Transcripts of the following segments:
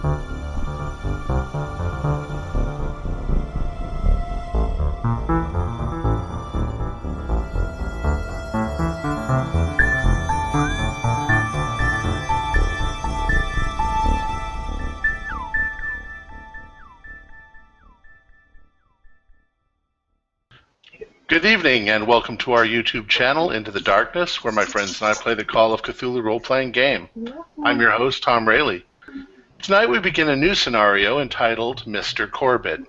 Good evening, and welcome to our YouTube channel, Into the Darkness, where my friends and I play the Call of Cthulhu role-playing game. I'm your host, Thom Rayleigh. Tonight we begin a new scenario entitled Mr. Corbitt,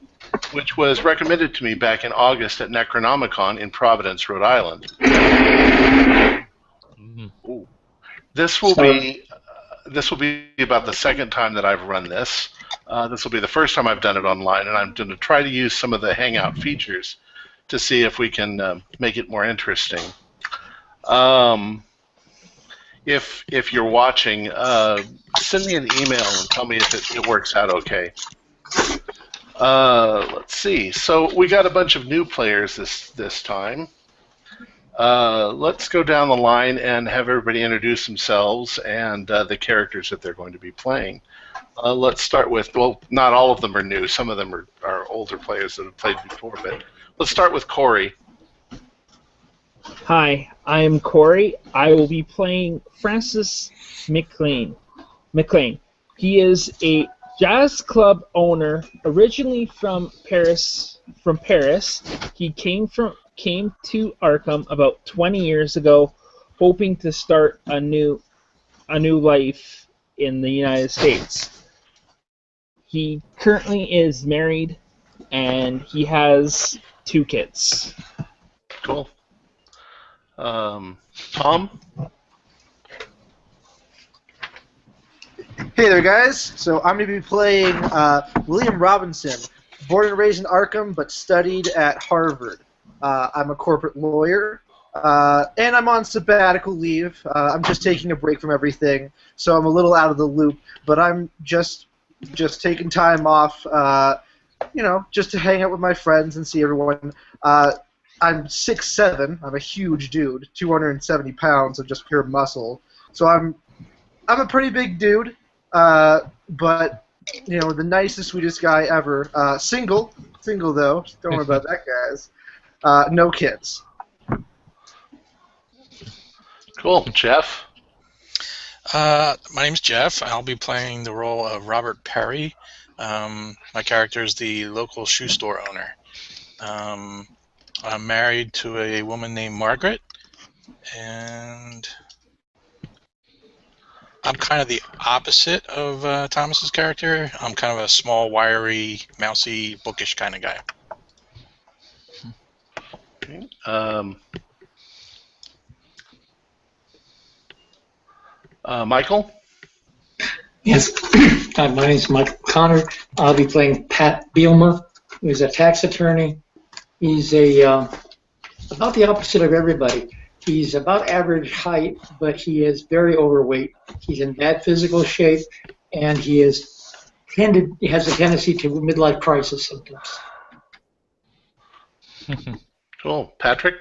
which was recommended to me back in August at Necronomicon in Providence, Rhode Island. Ooh. This will be about the second time that I've run this. This will be the first time I've done it online, and I'm going to try to use some of the Hangout features to see if we can make it more interesting. If you're watching, send me an email and tell me if it works out okay. Let's see. So we got a bunch of new players this time. Let's go down the line and have everybody introduce themselves and the characters that they're going to be playing. Let's start with, well, not all of them are new. Some of them are older players that have played before, but let's start with Corey. Hi, I'm Corey. I will be playing Francis McLean. He is a jazz club owner, originally from Paris. He came to Arkham about 20 years ago, hoping to start a new life in the United States. He currently is married, and he has 2 kids. Cool. Thom? Hey there, guys. So I'm going to be playing William Robinson, born and raised in Arkham, but studied at Harvard. I'm a corporate lawyer, and I'm on sabbatical leave. I'm just taking a break from everything, so I'm a little out of the loop, but I'm just taking time off, just to hang out with my friends and see everyone. I'm 6'7". I'm a huge dude, 270 pounds of just pure muscle. So I'm a pretty big dude, but the nicest, sweetest guy ever. Single though. Don't worry about that, guys. No kids. Cool. Jeff? My name's Jeff. I'll be playing the role of Robert Perry. My character is the local shoe store owner. I'm married to a woman named Margaret, and I'm kind of the opposite of Thomas's character. I'm kind of a small, wiry, mousy, bookish kind of guy. Okay. Michael? Yes. Hi, my name is Michael Connor. I'll be playing Pat Bielma, who's a tax attorney. He's about the opposite of everybody. He's about average height, but he is very overweight. He's in bad physical shape, and he has a tendency to midlife crisis symptoms. Cool. Patrick?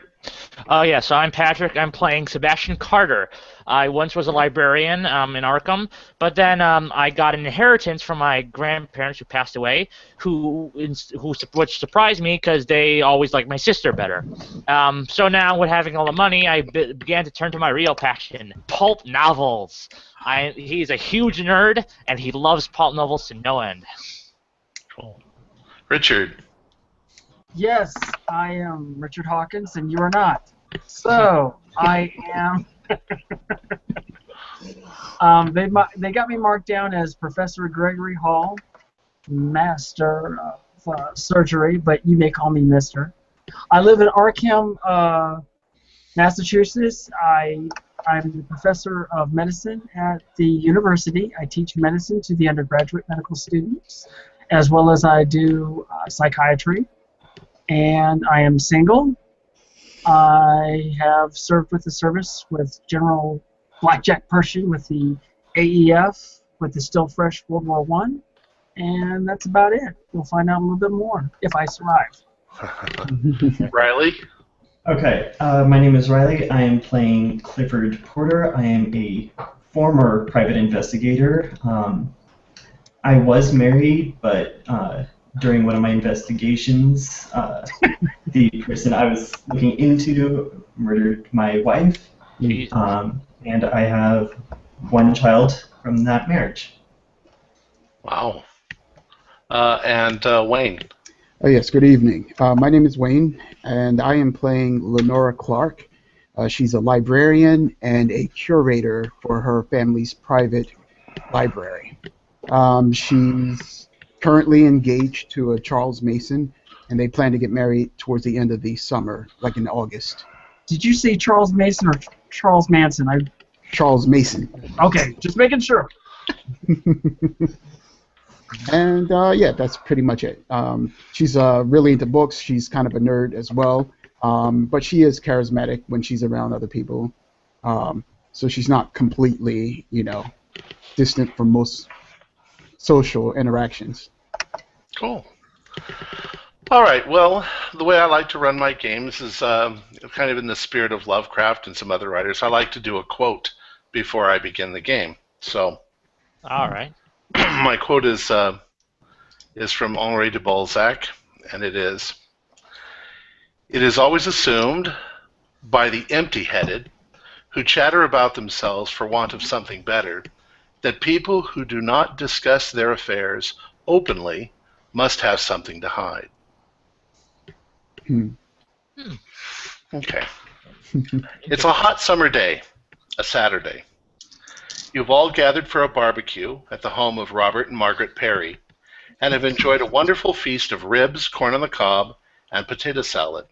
Yeah, so I'm Patrick. I'm playing Sebastian Carter. I once was a librarian in Arkham, but then I got an inheritance from my grandparents who passed away, which surprised me because they always liked my sister better. So now, with having all the money, I began to turn to my real passion, pulp novels. He's a huge nerd, and he loves pulp novels to no end. Cool. Richard? Yes, I am Richard Hawkins, and you are not. So, I am... they got me marked down as Professor Gregory Hall, Master of Surgery, but you may call me Mister. I live in Arkham, Massachusetts. I'm the Professor of Medicine at the university. I teach medicine to the undergraduate medical students, as well as I do psychiatry. And I am single. I have served with the service with General Blackjack Pershing with the AEF, with the Still Fresh World War I, and that's about it. We'll find out a little bit more if I survive. Riley? Okay, my name is Riley. I am playing Clifford Porter. I am a former private investigator. I was married, but during one of my investigations, the person I was looking into murdered my wife, and I have one child from that marriage. Wow. And Wayne. Oh, yes, good evening. My name is Wayne, and I am playing Lenora Clark. She's a librarian and a curator for her family's private library. She's currently engaged to a Charles Mason, and they plan to get married towards the end of the summer, like in August. Did you say Charles Mason or Charles Manson? Charles Mason. Okay, just making sure. And yeah, that's pretty much it. She's really into books. She's kind of a nerd as well, but she is charismatic when she's around other people. So she's not completely, distant from most social interactions. Cool. All right. Well, the way I like to run my games is kind of in the spirit of Lovecraft and some other writers. I like to do a quote before I begin the game. So. All right. My quote is from Henri de Balzac, and it is always assumed by the empty-headed who chatter about themselves for want of something better that people who do not discuss their affairs openly must have something to hide. Okay. It's a hot summer day, a Saturday. You've all gathered for a barbecue at the home of Robert and Margaret Perry and have enjoyed a wonderful feast of ribs, corn on the cob, and potato salad.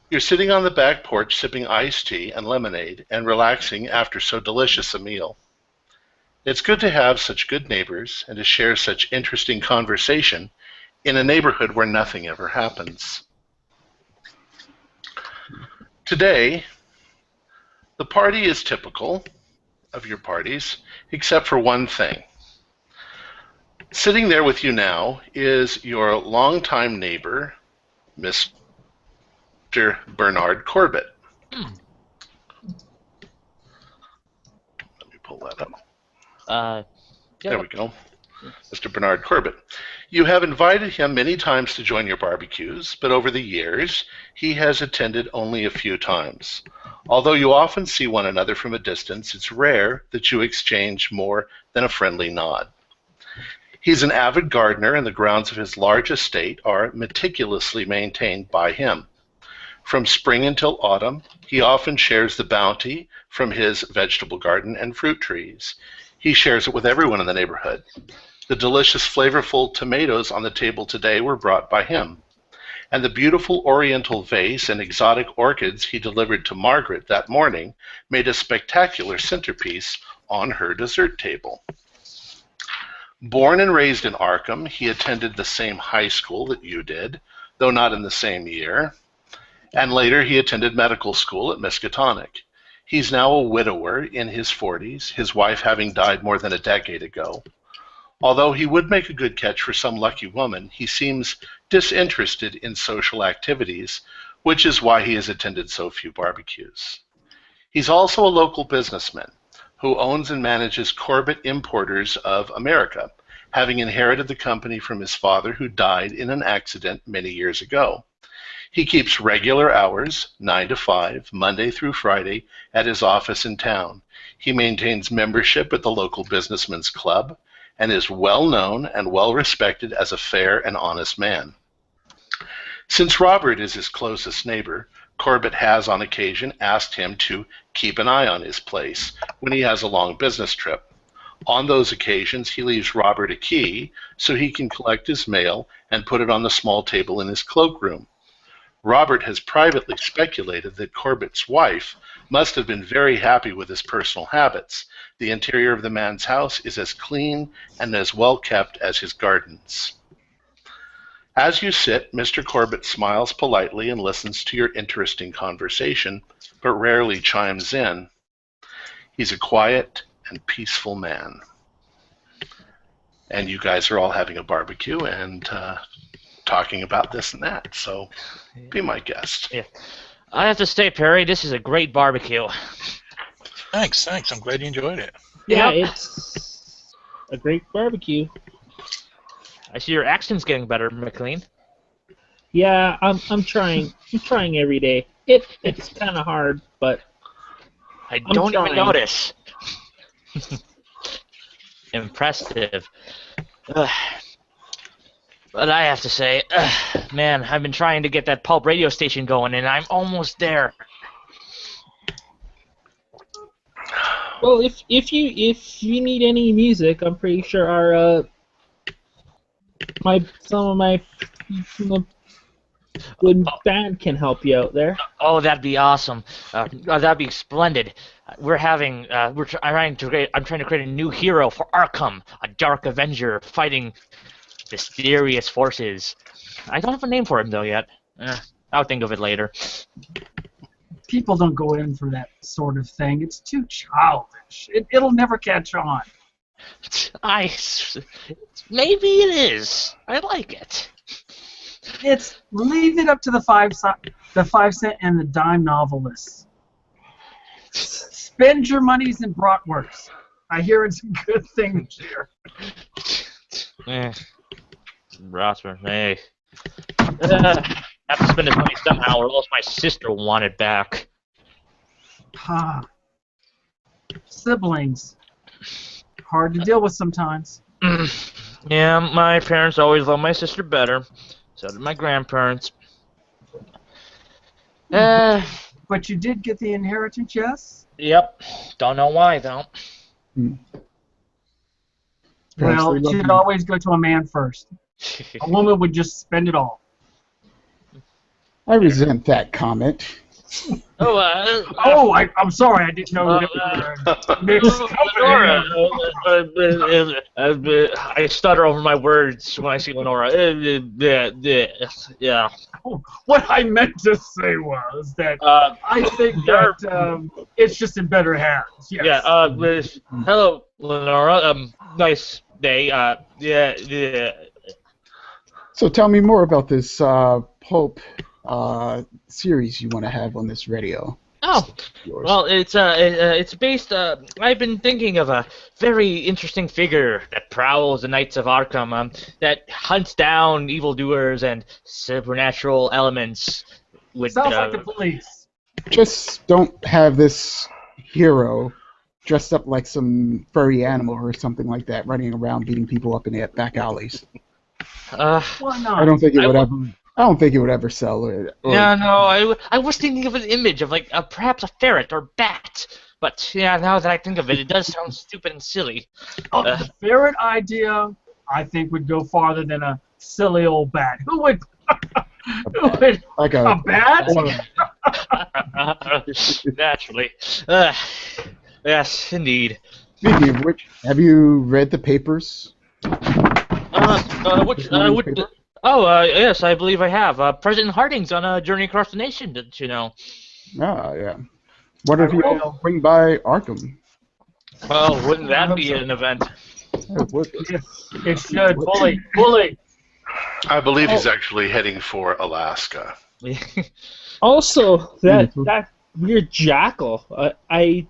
You're sitting on the back porch sipping iced tea and lemonade and relaxing after so delicious a meal. It's good to have such good neighbors and to share such interesting conversation in a neighborhood where nothing ever happens. Today, the party is typical of your parties, except for one thing. Sitting there with you now is your longtime neighbor, Mr. Bernard Corbitt. Let me pull that up. There we go. Mr. Bernard Corbitt. You have invited him many times to join your barbecues, but over the years, he has attended only a few times. Although you often see one another from a distance, it's rare that you exchange more than a friendly nod. He's an avid gardener, and the grounds of his large estate are meticulously maintained by him. From spring until autumn, he often shares the bounty from his vegetable garden and fruit trees. He shares it with everyone in the neighborhood. The delicious, flavorful tomatoes on the table today were brought by him. And the beautiful oriental vase and exotic orchids he delivered to Margaret that morning made a spectacular centerpiece on her dessert table. Born and raised in Arkham, he attended the same high school that you did, though not in the same year. And later he attended medical school at Miskatonic. He's now a widower in his 40s, his wife having died more than a decade ago. Although he would make a good catch for some lucky woman, he seems disinterested in social activities, which is why he has attended so few barbecues. He's also a local businessman who owns and manages Corbitt Importers of America, having inherited the company from his father who died in an accident many years ago. He keeps regular hours, 9 to 5, Monday through Friday, at his office in town. He maintains membership at the local Businessmen's Club and is well known and well respected as a fair and honest man. Since Robert is his closest neighbor, Corbitt has on occasion asked him to keep an eye on his place when he has a long business trip. On those occasions, he leaves Robert a key so he can collect his mail and put it on the small table in his cloakroom. Robert has privately speculated that Corbitt's wife must have been very happy with his personal habits. The interior of the man's house is as clean and as well kept as his gardens. As you sit, Mr. Corbitt smiles politely and listens to your interesting conversation, but rarely chimes in. He's a quiet and peaceful man. And you guys are all having a barbecue and talking about this and that, so be my guest. Yeah. I have to say, Perry, this is a great barbecue. Thanks. I'm glad you enjoyed it. Yeah, it's a great barbecue. I see your accent's getting better, McLean. Yeah, I'm trying. I'm trying every day. It's kind of hard, but I don't even notice. Impressive. But I have to say, man, I've been trying to get that pulp radio station going, and I'm almost there. Well, if you need any music, I'm pretty sure our some of my good band can help you out there. Oh, that'd be awesome. That'd be splendid. I'm trying to create a new hero for Arkham, a dark avenger fighting mysterious forces. I don't have a name for him though yet. I'll think of it later. People don't go in for that sort of thing. It's too childish. It'll never catch on. Maybe it is. I like it. Leave it up to the 5-cent and the dime novelists. Spend your monies in bratwurst. I hear it's a good thing this year. Bratwurst, hey. Have to spend his money somehow, or else my sister will want it back. Siblings. Hard to deal with sometimes. Yeah, my parents always loved my sister better. So did my grandparents. But you did get the inheritance, yes? Yep. Don't know why, though. Well, it should always go to a man first. A woman would just spend it all. I resent that comment. I'm sorry. I didn't know that I stutter over my words when I see Lenora. Yeah. What I meant to say was that I think that it's just in better hands. Yes. Yeah. Hello, Lenora. Nice day. Yeah. So tell me more about this pulp series you want to have on this radio. Oh, well, it's based. I've been thinking of a very interesting figure that prowls the nights of Arkham, that hunts down evildoers and supernatural elements. Sounds like the police. Just don't have this hero dressed up like some furry animal or something like that, running around beating people up in the back alleys. Why not? I don't think it would ever sell. Yeah, no, I was thinking of an image of like perhaps a ferret or bat, but yeah, now that I think of it, it does sound stupid and silly. The ferret idea, I think, would go farther than a silly old bat. Who would? Like a bat? Naturally. Yes, indeed. Speaking of which, have you read the papers? Yes, I believe I have. President Harding's on a journey across the nation, didn't you know? Ah, yeah. What if you bring by Arkham? Well, wouldn't that be an event? It should. Bully. I believe he's actually heading for Alaska. Also, that weird jackal. I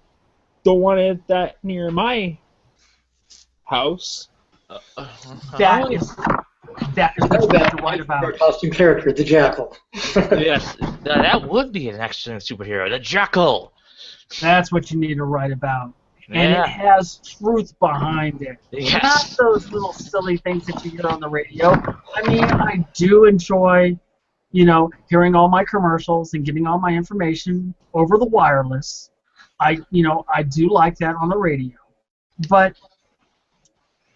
don't want it that near my house. That is what you're right about. Our costume character, the Jackal. Yes, that would be an excellent superhero, the Jackal. That's what you need to write about. And it has truth behind it. Yes. Not those little silly things that you hear on the radio. I mean, I do enjoy, hearing all my commercials and getting all my information over the wireless. I do like that on the radio. But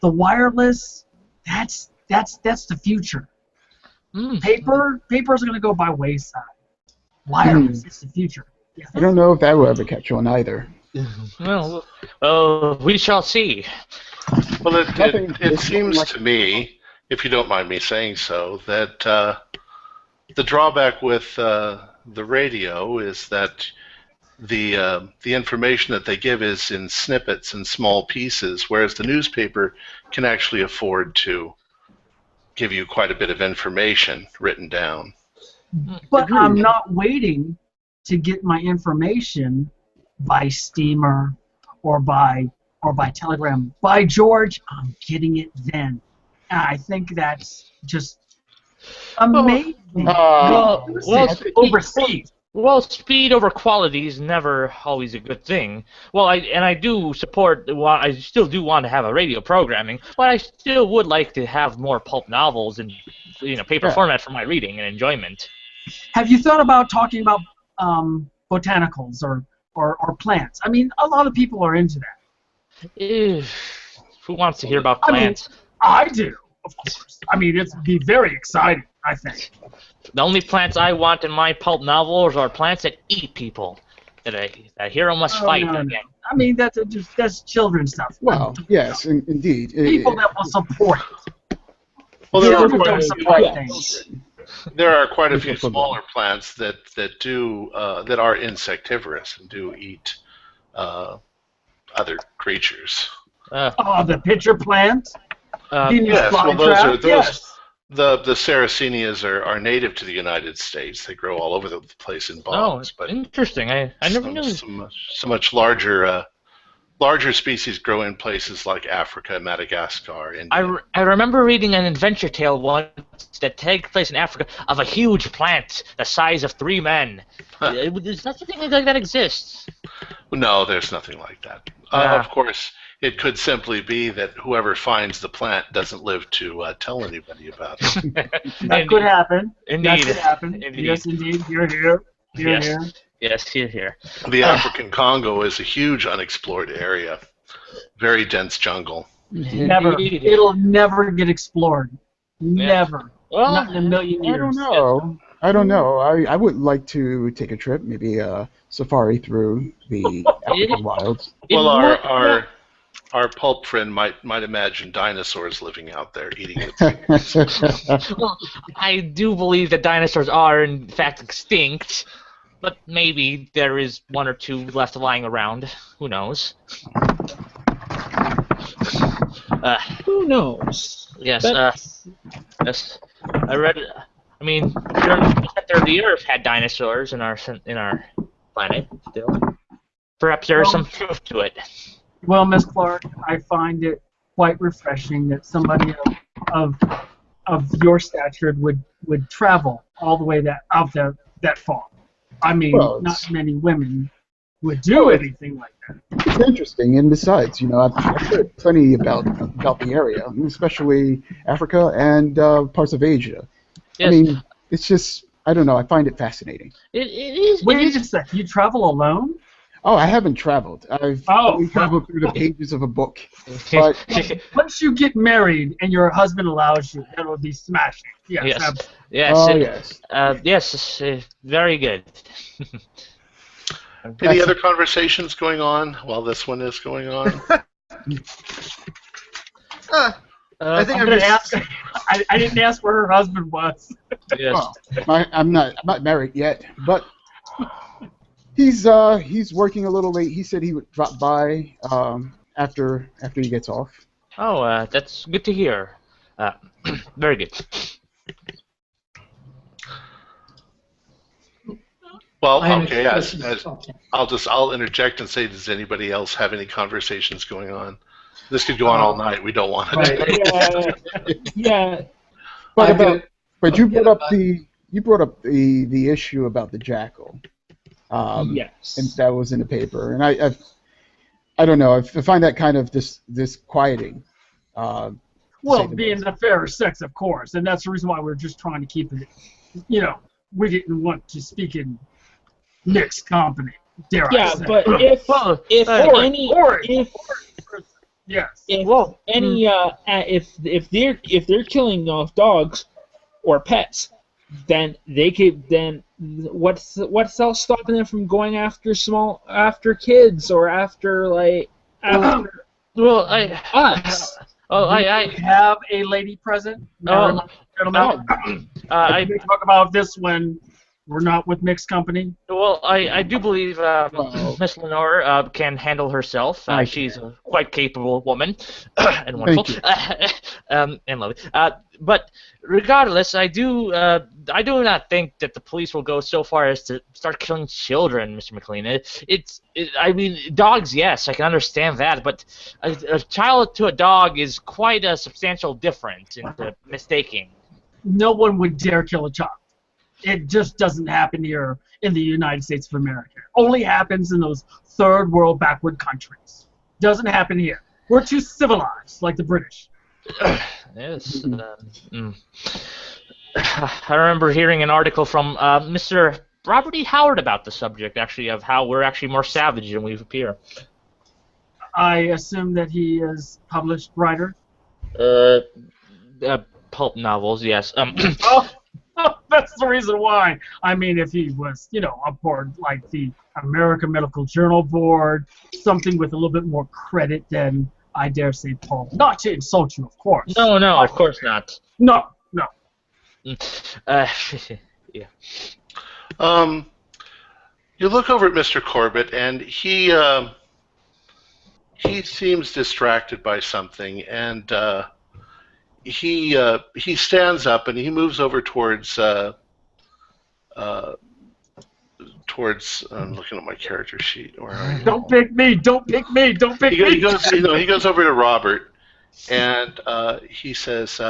the wireless, that's the future. Paper's going to go by wayside. Wireless is the future. Yeah. I don't know if that will ever catch on either. Well, we shall see. Well, it seems to me, if you don't mind me saying so, that the drawback with the radio is that the information that they give is in snippets and small pieces, whereas the newspaper can actually afford to give you quite a bit of information written down. But I'm not waiting to get my information by steamer or by telegram. By George, I'm getting it then. I think that's just amazing. Overseas. Well, speed over quality is never always a good thing. Well, I do support. Well, I still do want to have a radio programming, but I still would like to have more pulp novels in paper format for my reading and enjoyment. Have you thought about talking about botanicals or plants? I mean, a lot of people are into that. Who wants to hear about plants? I do, of course. I mean, it'd be very exciting, I think. The only plants I want in my pulp novels are plants that eat people. That a hero must fight against. No. I mean, that's children's stuff. Well, yes, indeed. People that will support it. Well, Children don't support things. There are quite a few smaller plants that are insectivorous and do eat other creatures. The pitcher plant. Yes, well, those. The Sarracenias are native to the United States. They grow all over the place in bogs. Oh, interesting. I never knew. So much larger species grow in places like Africa, Madagascar, India. I remember reading an adventure tale once that takes place in Africa of a huge plant the size of 3 men. Does nothing like that exists? No, there's nothing like that. Of course, it could simply be that whoever finds the plant doesn't live to tell anybody about it. That could happen. Indeed. That could happen. Indeed. Yes, indeed. Here. Yes, here. The African Congo is a huge unexplored area. Very dense jungle. Never. It'll never get explored. Never. Well, not in a million years. I don't know. I would like to take a trip, maybe a safari through the African wilds. Well, our pulp friend might imagine dinosaurs living out there eating it. Well, I do believe that dinosaurs are in fact extinct, but maybe there is 1 or 2 left lying around. Who knows? Who knows? Yes. Yes. I read. I mean, during the center of the Earth had dinosaurs in our planet. Still, perhaps there is some truth to it. Well, Miss Clark, I find it quite refreshing that somebody of your stature would travel all the way that far. I mean, not many women would do anything like that. It's interesting, and besides, I've heard plenty about the area, especially Africa and parts of Asia. Yes. I mean, it's just, I don't know, I find it fascinating. It is. Wait a second, you travel alone? Oh, I haven't traveled. I've only traveled through the pages of a book. But once you get married and your husband allows you, that will be smashing. Yes. Yes. Very good. Any other conversations going on while this one is going on? I think I'm going to ask. I didn't ask where her husband was. Yes. Well, I'm not married yet, but he's working a little late. He said he would drop by after he gets off. Oh, that's good to hear. Very good. Well, okay. I'll interject and say, does anybody else have any conversations going on? This could go on all night. We don't want it. Yeah. But you brought up the issue about the jackal. Yes. And that was in the paper, and I don't know. I find that kind of disquieting. Well, being the fairer sex, of course, and that's the reason why we're just trying to keep it. We didn't want to speak in mixed company. Dare I say? But if they're killing off dogs or pets, then they could. Then what's else stopping them from going after kids or after us? I have a lady present. Gentlemen, I talk about this when We're not with mixed company. Well, I do believe Well, Miss Lenore can handle herself. I She's a quite capable woman and wonderful, Thank and lovely. But regardless, I do not think that the police will go so far as to start killing children, Mr. McLean. I mean, dogs, yes, I can understand that, but a child to a dog is quite a substantial difference in the mistaking. No one would dare kill a child. It just doesn't happen here in the United States of America. It only happens in those third world backward countries. Doesn't happen here. We're too civilized, like the British. Yes. I remember hearing an article from Mr. Robert E. Howard about the subject, actually, of how we're actually more savage than we appear. I assume that he is published writer. Pulp novels, yes. Oh, that's the reason why. I mean, if he was, aboard like the American Medical Journal Board, something with a little bit more credit than, I dare say, Paul. Not to insult you, of course. No, of course not. No. Yeah. You look over at Mr. Corbitt, and he seems distracted by something, and he stands up and he moves over towards I'm looking at my character sheet. Where are you? Don't pick me! Don't pick me! Don't pick me! He goes over to Robert, and he says,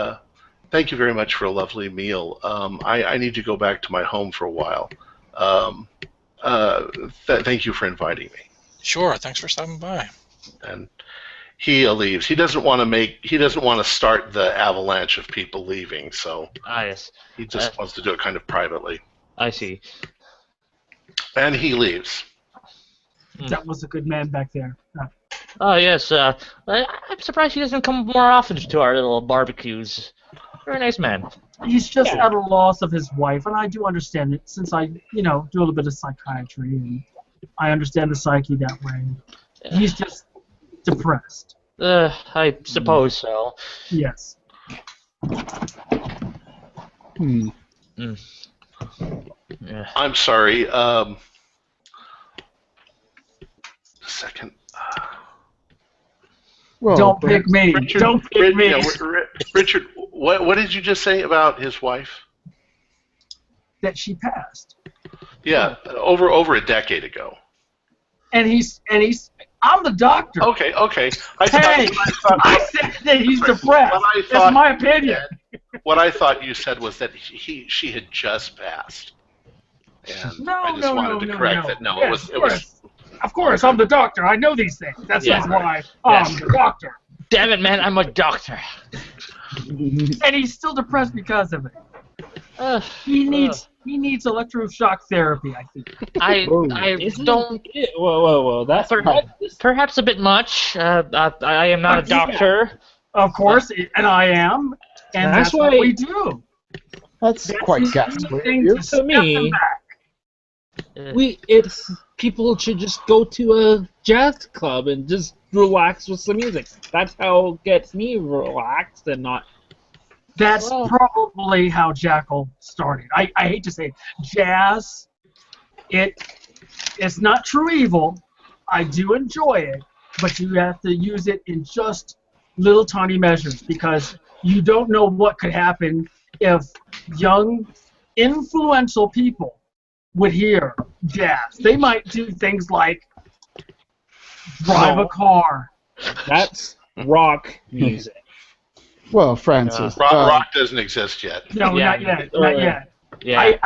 "Thank you very much for a lovely meal. I need to go back to my home for a while. Thank you for inviting me." Sure. Thanks for stopping by. And he leaves. He doesn't want to start the avalanche of people leaving, so yes. he just wants to do it kind of privately. I see. And he leaves. That was a good man back there. Oh, yes. I'm surprised he doesn't come more often to our little barbecues. Very nice man. He's just at a loss of his wife, and I do understand it, since I, do a little bit of psychiatry, and I understand the psyche that way. He's just depressed. I suppose so. Yes. Yeah. I'm sorry. A second. Well, Don't pick me. Don't pick me. Richard, what did you just say about his wife? That she passed. Yeah, over a decade ago. And he's. I'm the doctor. Okay. I said that he's depressed. That's my opinion. What I thought you said was that she had just passed. And I just wanted to correct that. No, yes, it was. Of course, I'm the doctor. I know these things. That's why I'm the doctor. Damn it, man! I'm a doctor. And he's still depressed because of it. He needs electroshock therapy, I think. I don't. Whoa! That's perhaps a bit much. I am not a doctor. Yeah. Of course, and I am, and that's what we do. That's quite ghastly. To me, people should just go to a jazz club and just relax with some music. That's how it gets me relaxed and not. That's probably how Jackal started. I hate to say it. Jazz, it's not true evil. I do enjoy it, but you have to use it in just little tiny measures, because you don't know what could happen if young, influential people would hear jazz. They might do things like drive a car. That's rock music. Well, Francis. Rock doesn't exist yet. No, not yet. Not yet. Yeah.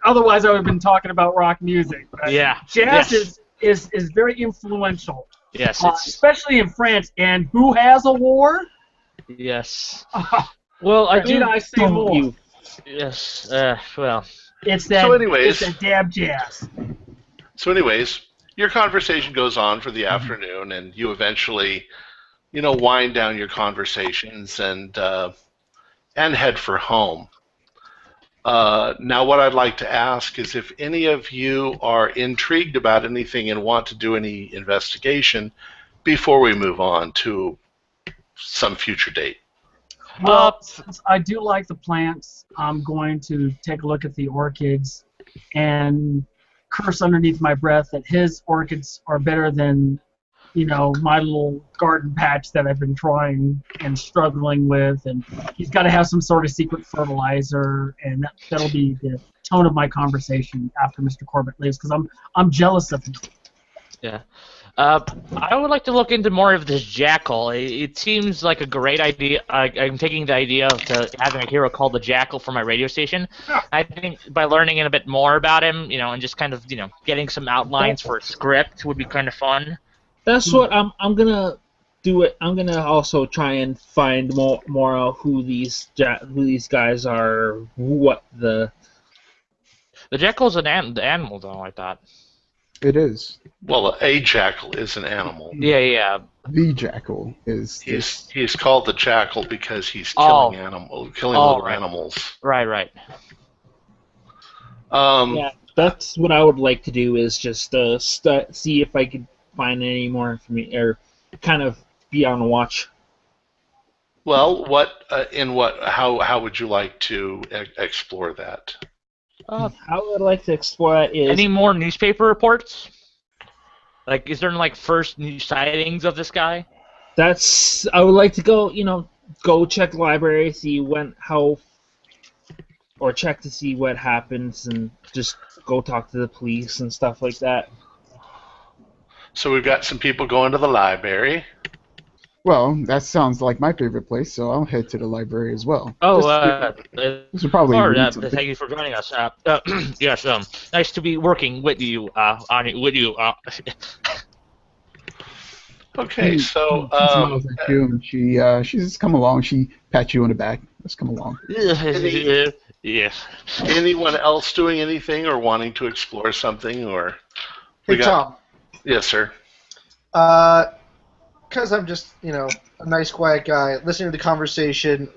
Otherwise, I would have been talking about rock music. Jazz is very influential. Yes. Especially in France. And who has a war? Yes. Well, I do. I say more? Yes. Well. It's that. So anyways, it's that dab jazz. So anyways, your conversation goes on for the afternoon, and you eventually, wind down your conversations and head for home. Now, what I'd like to ask is if any of you are intrigued about anything and want to do any investigation before we move on to some future date. Well, since I do like the plants, I'm going to take a look at the orchids and curse underneath my breath that his orchids are better than, my little garden patch that I've been trying and struggling with, and he's got to have some sort of secret fertilizer, and that'll be the tone of my conversation after Mr. Corbitt leaves, because I'm jealous of him. Yeah. I would like to look into more of this Jackal. It seems like a great idea. I'm taking the idea of having a hero called the Jackal for my radio station. I think by learning a bit more about him, and just kind of, getting some outlines for a script would be kind of fun. That's what I'm gonna do. It. I'm gonna also try and find more of who these guys are. What the Jackal's an animal, though. I thought. It is. Well, a jackal is an animal. Yeah. The jackal is. He's called the jackal because he's killing little animals. Right. Yeah, that's what I would like to do. Is just see if I could find any more information, or kind of be on watch. Well, how would you like to explore that? How I would like to explore that is... Any more newspaper reports? Like, is there, first new sightings of this guy? I would like to go check the library, check to see what happens, and just go talk to the police and stuff like that. So we've got some people going to the library. Well, that sounds like my favorite place, so I'll head to the library as well. This would probably thank you for joining us. Yes, nice to be working with you. Okay, so she smiles at you, and she says, "Come along." She pats you on the back. Let's come along. Yes. Anyone else doing anything or wanting to explore something, or? Hey, Thom. Yes, sir. Because I'm just, a nice, quiet guy, listening to the conversation,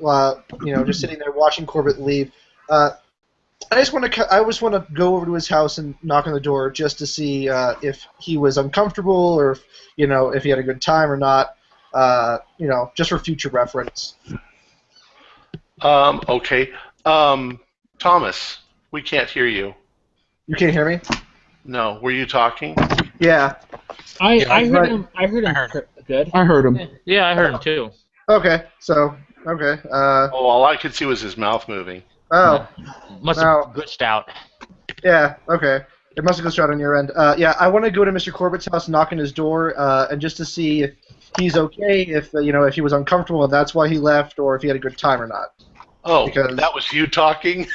just sitting there watching Corbitt leave. I just want to go over to his house and knock on the door just to see if he was uncomfortable or if he had a good time or not. Just for future reference. Okay. Thomas, we can't hear you. You can't hear me? No. Were you talking? Yeah. I heard him. I heard him. Good. I heard him. Yeah, I heard him too. Okay. So. Okay. All I could see was his mouth moving. Oh. Must have glitched out. Yeah. Okay. It must have glitched out on your end. Yeah. I want to go to Mr. Corbitt's house, knock on his door, and just to see if he's okay, if if he was uncomfortable and that's why he left, or if he had a good time or not. Oh, that was you talking?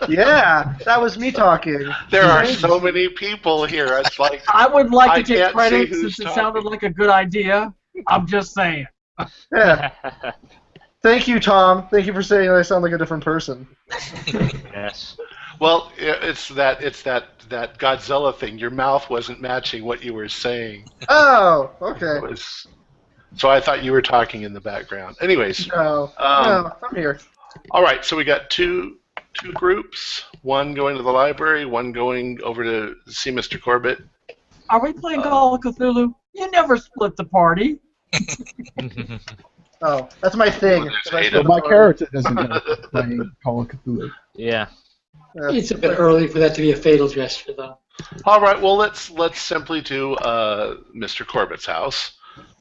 Yeah, that was me talking. There are so many people here. It's like I would like to I take credit can't see who's since it talking. sounded like a good idea. I'm just saying. Yeah. Thank you, Thom. Thank you for saying I sound like a different person. Yes. Well, it's that Godzilla thing. Your mouth wasn't matching what you were saying. Oh, okay. So I thought you were talking in the background. Anyways. No, I'm here. All right, so we got two groups. One going to the library, one going over to see Mr. Corbitt. Are we playing Call of Cthulhu? You never split the party. Oh, that's my thing. Well, My character doesn't know playing Call of Cthulhu. Yeah. It's a bit early for that to be a fatal gesture, though. All right, well let's simply do Mr. Corbitt's house.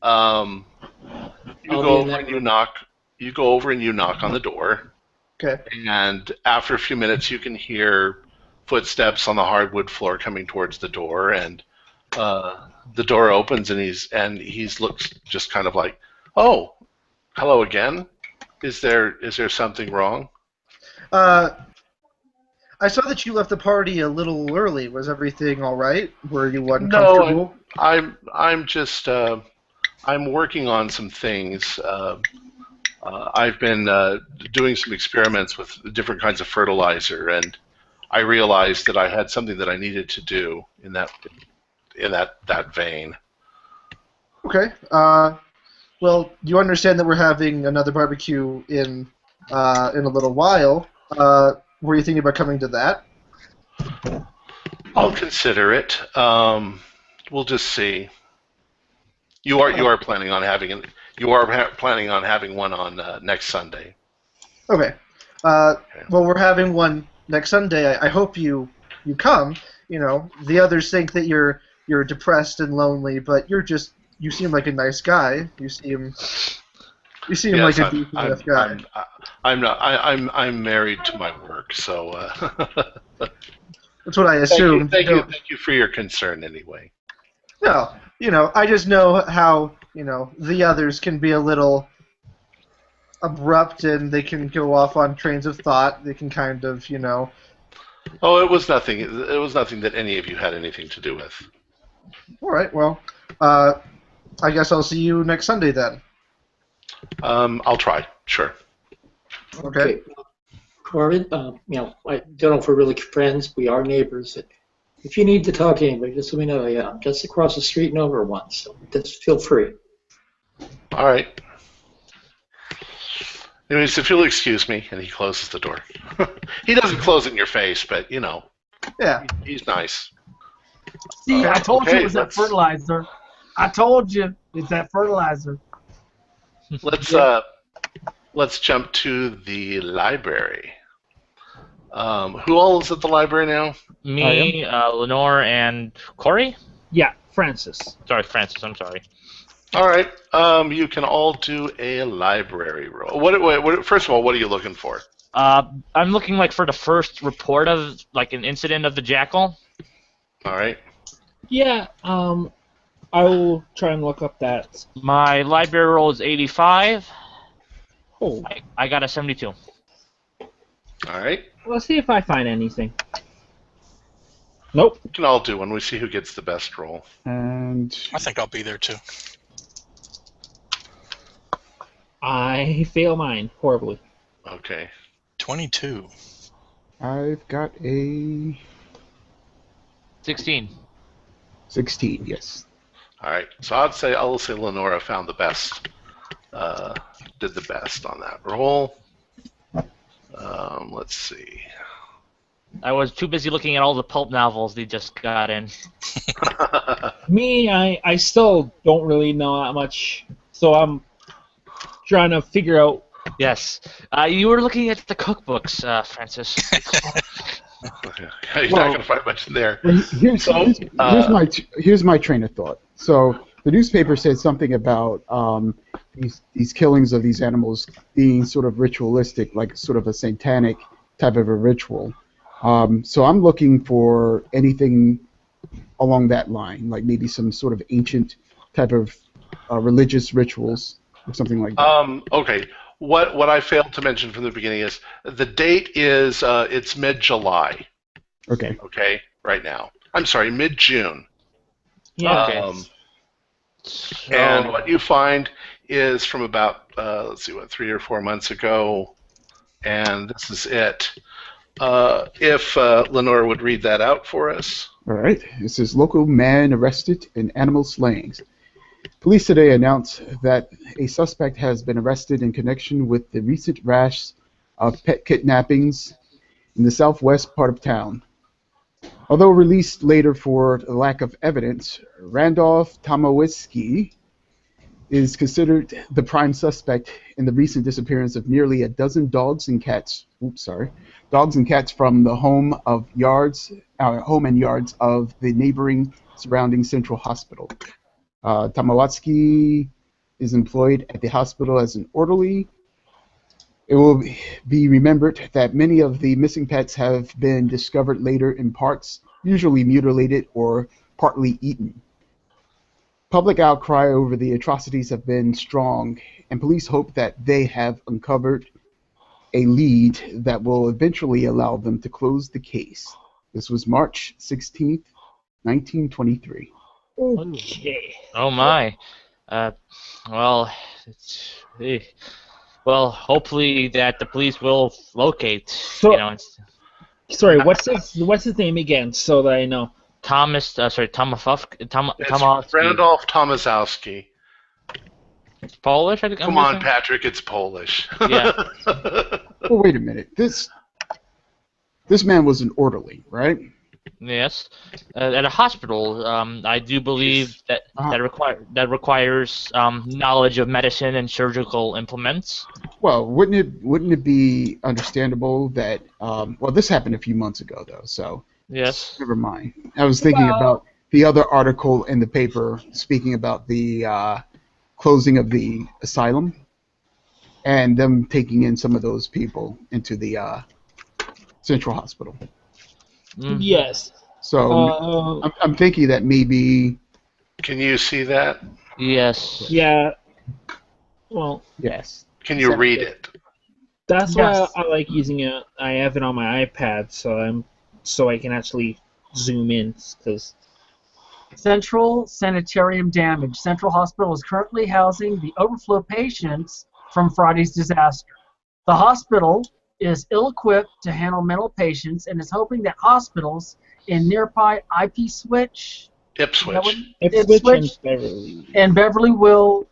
You go over and you knock. You go over and you knock on the door. Okay. And after a few minutes, you can hear footsteps on the hardwood floor coming towards the door, and the door opens, and he's looks just kind of like, "Oh, hello again. Is there something wrong?" I saw that you left the party a little early. Was everything all right? Were you uncomfortable? No, I'm just I'm working on some things. I've been doing some experiments with different kinds of fertilizer, and I realized that I had something that I needed to do in that vein. Okay. Well, you understand that we're having another barbecue in a little while. Were you thinking about coming to that? I'll consider it. We'll just see. You are planning on having one on next Sunday. Okay. Well, we're having one next Sunday. I hope you you come, the others think that you're depressed and lonely, but you seem like a nice guy. You seem like a decent enough guy. I'm not. I'm married to my work, so. That's what I assumed. Thank you for your concern, anyway. No, I just know how the others can be a little abrupt, and they can go off on trains of thought. They can kind of, Oh, it was nothing. It was nothing that any of you had anything to do with. All right. Well, I guess I'll see you next Sunday then. I'll try. Sure. Okay. Corbitt, I don't know if we're really friends. We are neighbors. If you need to talk to anybody, just let me know. Yeah, I'm just across the street and over once, so just feel free. All right. Anyways, if you'll excuse me, and he closes the door. He doesn't close it in your face, but Yeah. He's nice. See, I told you it was that fertilizer. I told you it's that fertilizer. Let's jump to the library. Who all is at the library now? Me, Lenore, and Corey? Yeah, Francis. Sorry, Francis, I'm sorry. All right. You can all do a library roll. First of all, what are you looking for? I'm looking for the first report of an incident of the jackal. All right. Yeah, I will try and look up that. My library roll is 85. Oh. I got a 72. All right. Let's see if I find anything. Nope. We can all do one. We see who gets the best roll. And I think I'll be there too. I fail mine horribly. Okay. 22. I've got a 16. 16, yes. All right. So I'll say Lenora found the best. Did the best on that roll. Let's see. I was too busy looking at all the pulp novels they just got in. Me, I still don't really know that much, so I'm trying to figure out. Yes. You were looking at the cookbooks, Francis. You're not going to find much in there. Here's my train of thought. So the newspaper said something about these killings of these animals being sort of ritualistic, like sort of a satanic type of a ritual. So I'm looking for anything along that line, like maybe some sort of ancient type of religious rituals or something like that. Okay. What I failed to mention from the beginning is the date is it's mid-July. Okay. Okay. Right now. I'm sorry, mid-June. Yeah. Okay. And what you find is from about 3 or 4 months ago, and this is it. If Lenore would read that out for us. All right. It says local man arrested in animal slayings. Police today announced that a suspect has been arrested in connection with the recent rash of pet kidnappings in the southwest part of town. Although released later for lack of evidence, Randolph Tomowitzki is considered the prime suspect in the recent disappearance of nearly a dozen dogs and cats from the home and yards of the neighboring surrounding Central Hospital. Tomowitzki is employed at the hospital as an orderly. It will be remembered that many of the missing pets have been discovered later in parks, usually mutilated or partly eaten. Public outcry over the atrocities have been strong, and police hope that they have uncovered a lead that will eventually allow them to close the case. This was March 16th, 1923. Okay. Oh my. Hopefully that the police will locate. So, sorry, what's his name again, so that I know? It's Randolph Tomaszowski. Polish? I'm Come on, guessing? Patrick, it's Polish. Yeah. Well, wait a minute. This man was an orderly, right? Yes. At a hospital, I do believe that requires knowledge of medicine and surgical implements. Well, wouldn't it be understandable that this happened a few months ago though, so Yes. Never mind. I was thinking about the other article in the paper speaking about the closing of the asylum and them taking in some of those people into the Central Hospital. Yes. So I'm thinking that maybe. Can you see that? Yes. Yeah. Well. Yes. Can you read it? That's why I like using it. I have it on my iPad, so I can actually zoom in. Because Central sanitarium damage. Central Hospital is currently housing the overflow patients from Friday's disaster. The hospital is ill-equipped to handle mental patients and is hoping that hospitals in nearby Ipswich and Beverly will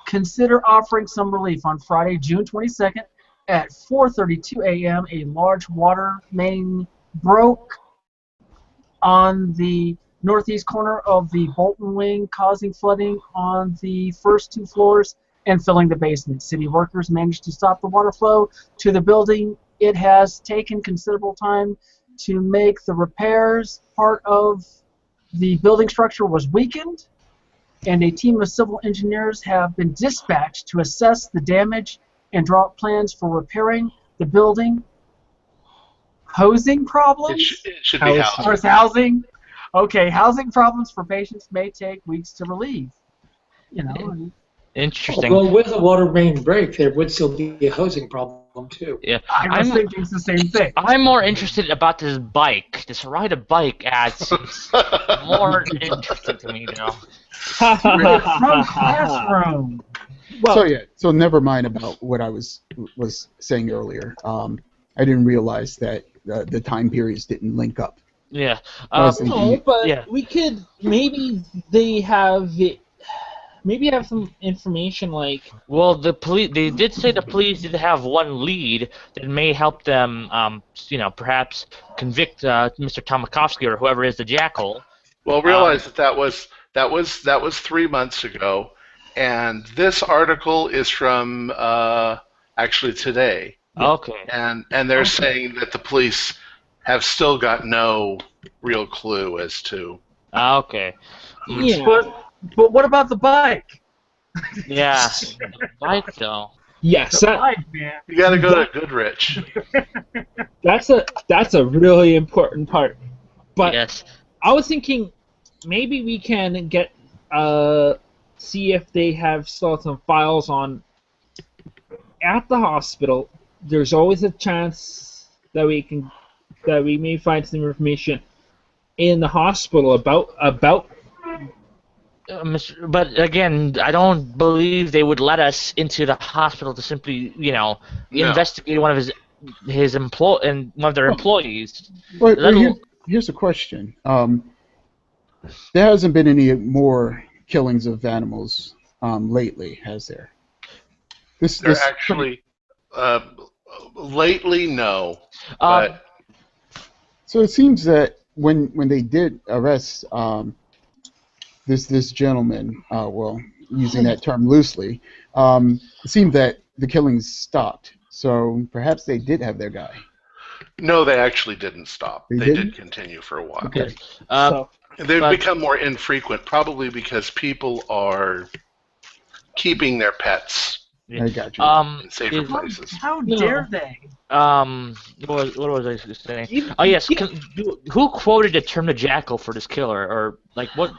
consider offering some relief. On Friday, June 22nd at 4:32 a.m., a large water main broke on the northeast corner of the Bolton Wing, causing flooding on the first 2 floors and filling the basement. City workers managed to stop the water flow to the building. It has taken considerable time to make the repairs. Part of the building structure was weakened, and a team of civil engineers have been dispatched to assess the damage and draw up plans for repairing the building. Housing problems? It should be housing. Or is housing? Okay, housing problems for patients may take weeks to relieve. Interesting. Well, with a water main break, there would still be a housing problem too. Yeah, I was thinking it's the same thing. I'm more interested about this bike. This ride a bike ad seems more interesting to me now. From classroom. Well, so never mind about what I was saying earlier. I didn't realize that the time periods didn't link up. Yeah. No, but we could they have some information like. Well, the police. They did say the police did have one lead that may help them. Perhaps convict Mr. Tomakovsky or whoever is the jackal. Well, realize that was 3 months ago, and this article is from actually today. Okay. And they're saying that the police have still got no real clue as to. Okay. Yeah. But what about the bike? Yeah. Bike though. Yes. Bike, man. You got to go to Goodrich. That's a really important part. But yes. I was thinking maybe we can get see if they have still some files on at the hospital. There's always a chance that we may find some information in the hospital about. But again, I don't believe they would let us into the hospital to simply, investigate one of one of their employees. Well, here's a question. There hasn't been any more killings of animals lately, has there? Lately, no. But so it seems that when they did arrest this gentleman, using that term loosely, it seemed that the killings stopped. So perhaps they did have their guy. No, they actually didn't stop. They did continue for a while. Okay. They've become more infrequent, probably because people are keeping their pets. I got you. In safer places. How dare they? What was I saying? Oh yes, who quoted the term the jackal for this killer, or like what?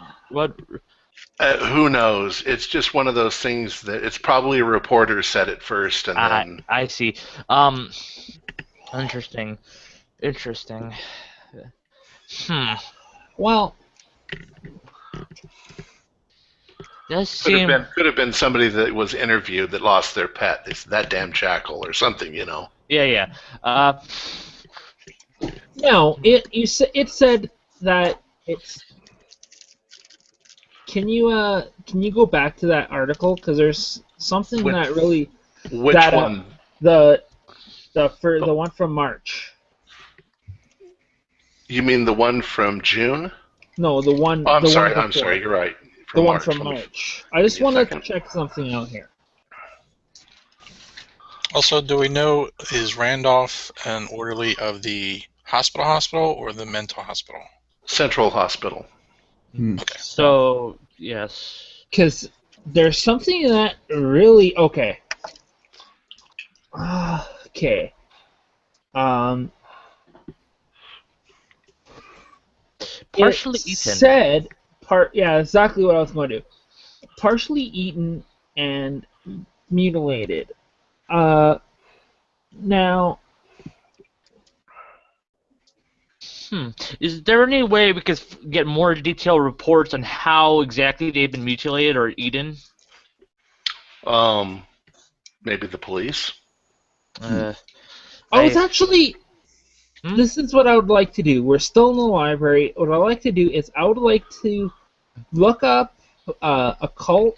Who knows? It's just one of those things that it's probably a reporter said it first, and then. I see. Interesting. Well. Could have been somebody that was interviewed that lost their pet. It's that damn jackal or something, Yeah. No, it said that it's. Can you go back to that article, because there's something that really. Which one? The one from March. You mean the one from June? No, the one. Oh, I'm sorry. You're right. The one from March. I just wanted to check something out here. Also, do we know, is Randolph an orderly of the hospital, or the mental hospital? Central Hospital. Okay. So yes. Because there's something that really okay. Okay. Partially it eaten. Said yeah, exactly what I was going to do. Partially eaten and mutilated. Now. Is there any way we could get more detailed reports on how exactly they've been mutilated or eaten? Maybe the police. Actually, this is what I would like to do. We're still in the library. What I'd like to do is I would like to look up occult,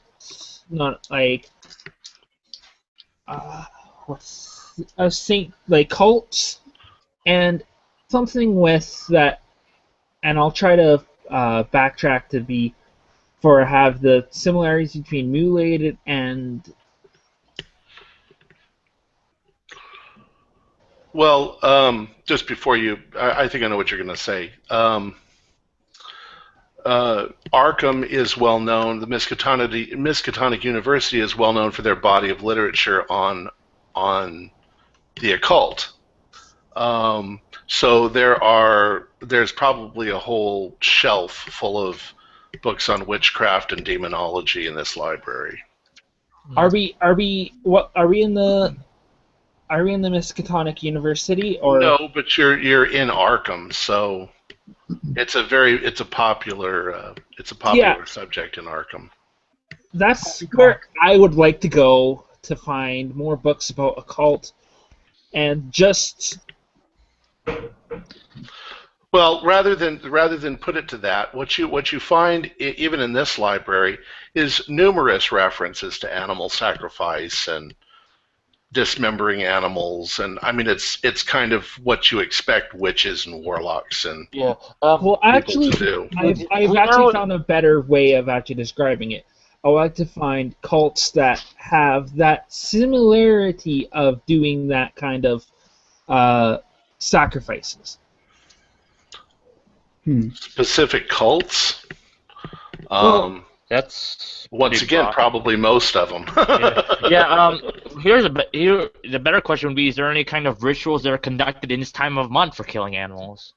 not like what's a saint like cults and something with that, and I'll try to backtrack to have the similarities between mutilated and. Well, just before you, I think I know what you're going to say. Arkham is well known. The Miskatonic University is well known for their body of literature on the occult. So there's probably a whole shelf full of books on witchcraft and demonology in this library. Are we in the Miskatonic University or no? But you're in Arkham, so it's a popular subject in Arkham. That's where I would like to go to find more books about occult and just. Well, rather than put it to that, what you find even in this library is numerous references to animal sacrifice and dismembering animals, and I mean it's kind of what you expect witches and warlocks and well, actually, to do. I've actually found a better way of actually describing it. I like to find cults that have that similarity of doing that kind of sacrifices. Specific cults? That's once again probably most of them. Here's the better question would be: is there any kind of rituals that are conducted in this time of month for killing animals?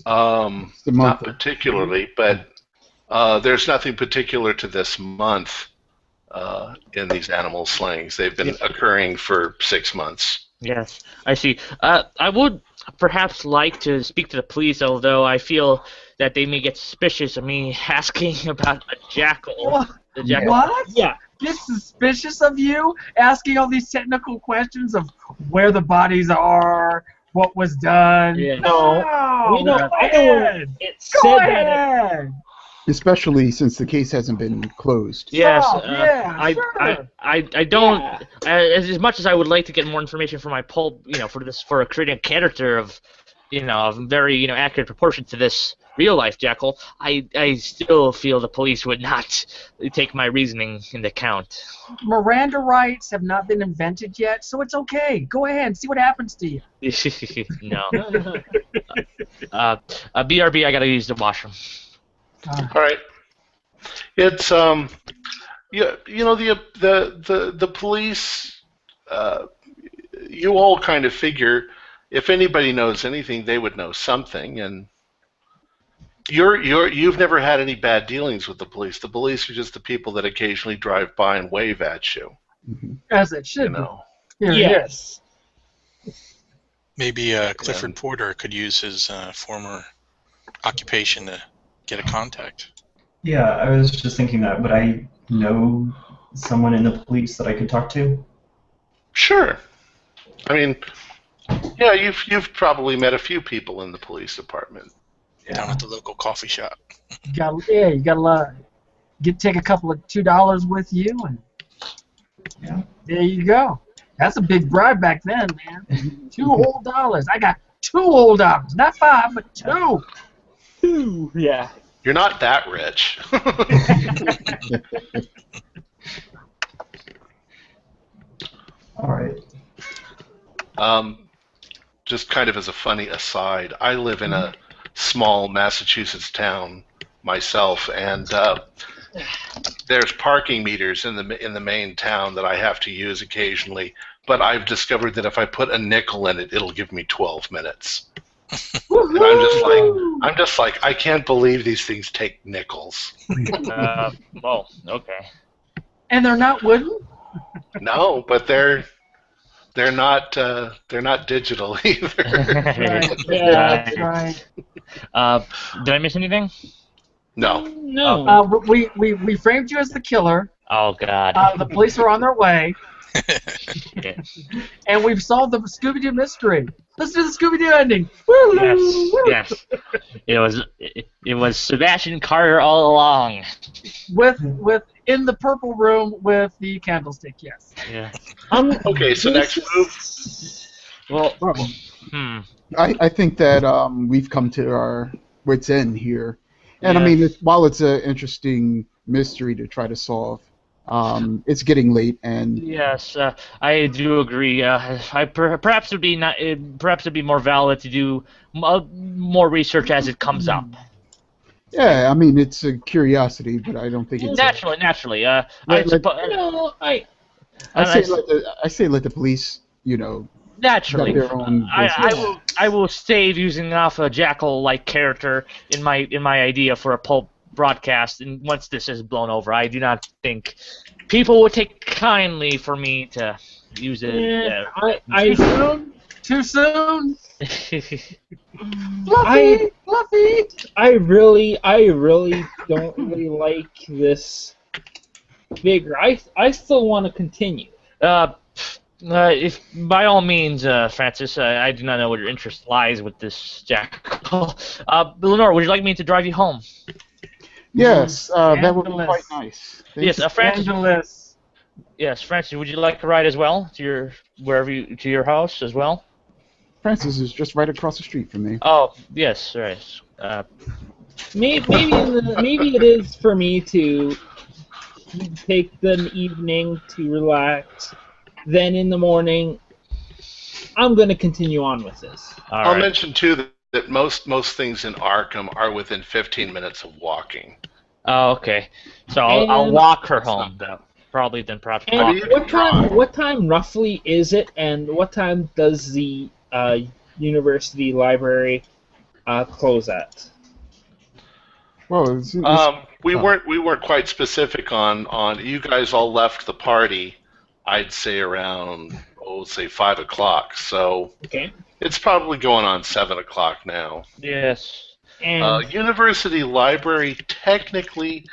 Not particularly, but there's nothing particular to this month in these animal slayings. They've been occurring for 6 months. Yes, I see. I would perhaps like to speak to the police, although I feel that they may get suspicious of me asking about a jackal. What? Yeah. Get suspicious of you asking all these technical questions of where the bodies are, what was done. Yeah. No. I know where it said Go that. ahead. Especially since the case hasn't been closed. Yes, sure. I don't. As much as I would like to get more information for my pulp, for creating a character of, very accurate proportion to this real life jackal, I still feel the police would not take my reasoning into account. Miranda rights have not been invented yet, so it's okay. Go ahead and see what happens to you. No. BRB, I gotta use the washroom. All right. It's the police. You all kind of figure if anybody knows anything, they would know something, and you've never had any bad dealings with the police. The police are just the people that occasionally drive by and wave at you. As it should be. Yes. Maybe Clifford Porter could use his former occupation to get a contact. Yeah, I was just thinking that. Would I know someone in the police that I could talk to? Sure. I mean, yeah, you've probably met a few people in the police department. Down at the local coffee shop. You gotta take a couple of $2 with you, and there you go. That's a big bribe back then, man. $2 whole dollars. I got $2 whole dollars, not 5, but 2. Yeah. You're not that rich. All right. just kind of as a funny aside, I live in a small Massachusetts town myself, and there's parking meters in the main town that I have to use occasionally. But I've discovered that if I put a nickel in it, it'll give me 12 minutes. And I'm just like, I can't believe these things take nickels. Well, okay. And they're not wooden? No, but they're not digital either. Right. Yeah, that's right. Did I miss anything? No. No. We framed you as the killer. Oh God. The police are on their way. Yeah. And we've solved the Scooby-Doo mystery. Let's do the Scooby-Doo ending. Yes. It was Sebastian Carter all along. With in the purple room with the candlestick. Yes. Yeah. Okay, so next move. Well. I think that we've come to our wits' end here, and Yeah. I mean, while it's an interesting mystery to try to solve, it's getting late, and Yes, I do agree. Perhaps it'd be more valid to do more research as it comes up. yeah, I mean, it's a curiosity, but I don't think it's Naturally. I say let the police, naturally. got their own business. I will stave using off a jackal-like character in my idea for a pulp broadcast, and once this is blown over, I do not think people would take kindly for me to use it. Too soon? Fluffy! I really don't really like this figure. I still want to continue. If by all means, Francis, I do not know what your interest lies with this jackal. Lenore, would you like me to drive you home? Yes, that would be quite nice. Yes, Francis. Angeles. Yes, Francis, would you like to ride as well to your house as well? Francis is just right across the street from me. Oh, yes, right. Maybe it is for me to take the evening to relax. Then in the morning, I'm going to continue on with this. I'll mention too that most things in Arkham are within 15 minutes of walking. Oh, okay. So I'll walk her home. Probably then perhaps. And what time roughly is it? And what time does the university library close at? Well, we weren't quite specific on. You guys all left the party. I'd say around, say 5 o'clock. So okay. It's probably going on 7 o'clock now. Yes. And University library technically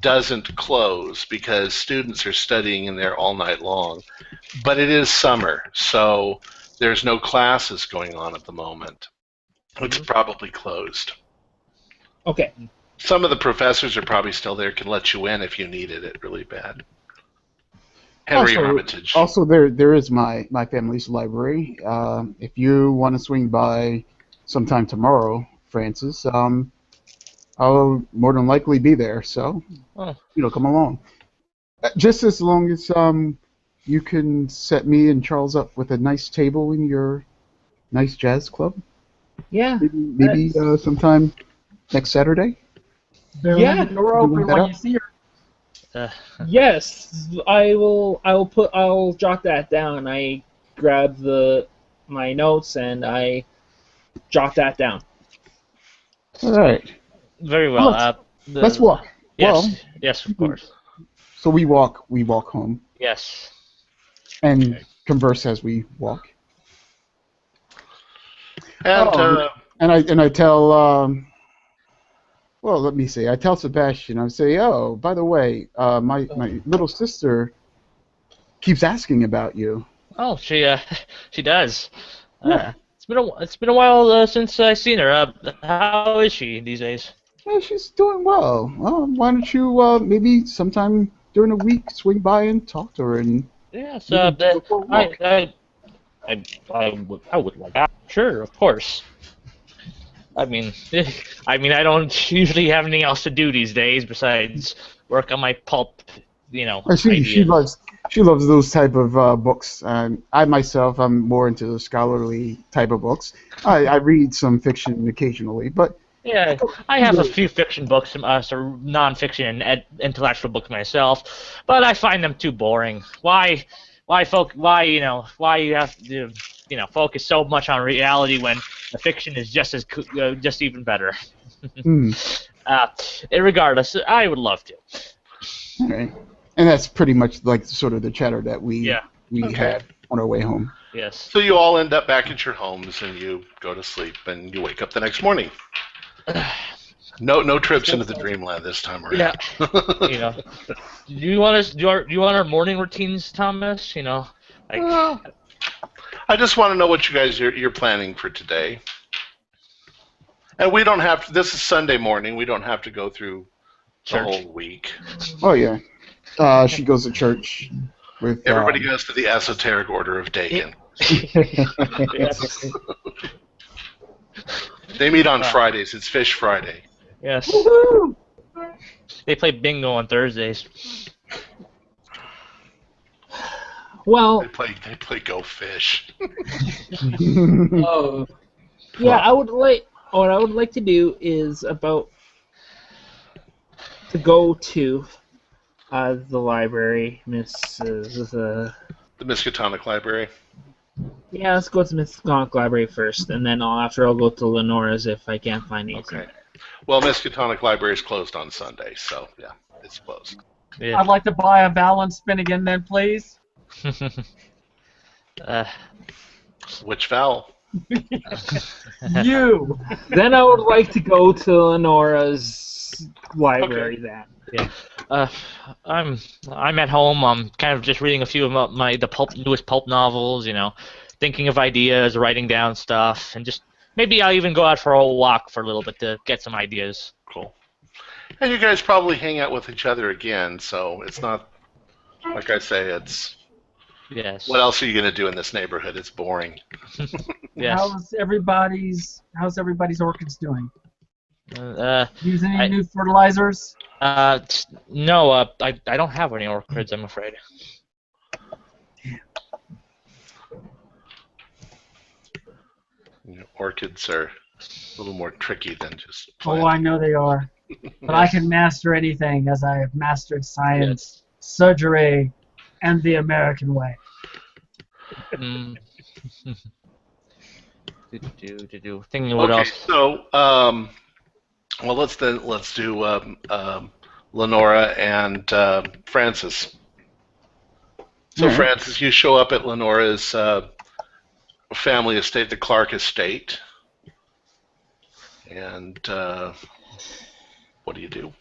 doesn't close because students are studying in there all night long. But it is summer, so there's no classes going on at the moment. It's probably closed. okay. Some of the professors are probably still there, can let you in if you needed it really bad. Henry Armitage. Also, there is my family's library. If you want to swing by sometime tomorrow, Francis, I'll more than likely be there. So, come along. Just as long as you can set me and Charles up with a nice table in your nice jazz club. Yeah. Maybe sometime next Saturday. Yeah. Door open when you see her. Yes, I will. I'll jot that down. I grab my notes and I jot that down. All right. Very well. Let's walk. Yes. Well, yes, of course. So we walk home Yes. and converse as we walk. And And I tell. Well, let me see. I tell Sebastian. I say, "Oh, by the way, my little sister keeps asking about you." Oh, she does. Yeah. It's been a while since I've seen her. How is she these days? Yeah, she's doing well. Why don't you maybe sometime during the week swing by and talk to her and. Yes. go for a walk. I would like that. Sure, of course. I mean, I don't usually have anything else to do these days besides work on my pulp, She ideas. she loves those type of books. I myself, I'm more into the scholarly type of books. I read some fiction occasionally, but Yeah, I have a few fiction books, sort of non-fiction and intellectual books myself, but I find them too boring. Why you have to, focus so much on reality when the fiction is just just even better. Regardless, I would love to. All right, and that's pretty much like sort of the chatter that we had on our way home. Yes. So you all end up back at your homes, and you go to sleep, and you wake up the next morning. No trips into the dreamland this time around. Yeah. Do you want our morning routines, Thomas? I just want to know what you guys you're planning for today. And we don't have to, this is Sunday morning. We don't have to go through the whole week. Oh yeah. She goes to church with everybody goes to the esoteric order of Dagon. Yes. They meet on Fridays. It's Fish Friday. Yes. Woohoo! They play bingo on Thursdays. Well, they play Go Fish. Oh, yeah, what I would like to do is to go to the library, The Miskatonic Library. Yeah, let's go to the Miskatonic Library first, and then I'll go to Lenora's if I can't find anything. Okay. Well, Miskatonic Library is closed on Sunday, so yeah, it's closed. Yeah. I'd like to buy a balance spin again, then, please. Which vowel? You. Then I would like to go to Lenora's library then. Yeah. I'm at home. I'm kind of just reading a few of the newest pulp novels. Thinking of ideas, writing down stuff, and just maybe I'll even go out for a walk for a little bit to get some ideas. Cool. And you guys probably hang out with each other again, so it's not like I say. It's yes. What else are you going to do in this neighborhood? It's boring. Yes. How's everybody's orchids doing? Using any I- new fertilizers? No. I don't have any orchids, I'm afraid. Orchids are a little more tricky than just Oh, planting. I know they are. But I can master anything as I have mastered science, surgery, and the American way. Mm. Thinking what Okay, else? so well, let's do Lenora and Francis. So Alright. Francis, you show up at Lenora's family estate, the Clark estate, and what do?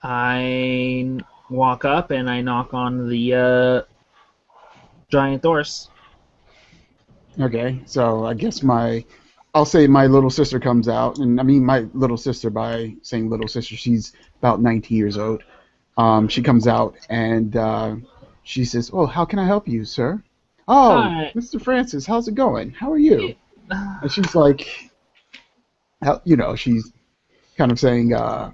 I walk up and I knock on the giant doors. Okay, so I guess I'll say my little sister comes out, and I mean my little sister, by saying little sister, she's about 19 years old. She comes out and she says, "Oh, how can I help you, sir?" "Oh, Hi. Mr. Francis, how's it going? How are you?" And she's like, she's kind of saying, I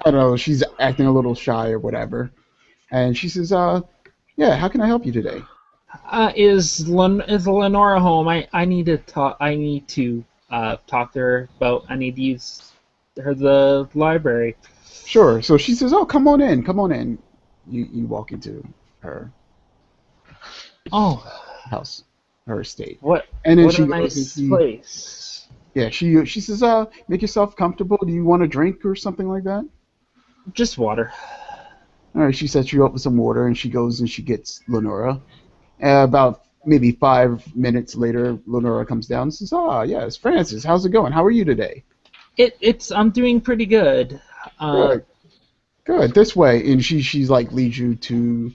don't know, she's acting a little shy or whatever. And she says, "Yeah, how can I help you today?" Is Lenora home? I need to talk. I need to talk to her about. I need to use the library. Sure. So she says, "Oh, come on in, come on in." You walk into her Oh, house, her estate, what? and then What she a goes nice and place. yeah, she says, "Make yourself comfortable. Do you want a drink or something like that?" Just water. All right. She sets you up with some water, and she goes and she gets Lenora. About maybe 5 minutes later, Lenora comes down and says, "Ah, yes, Francis, how's it going? How are you today?" I'm doing pretty good. Good. Good. This way, and she's like leads you to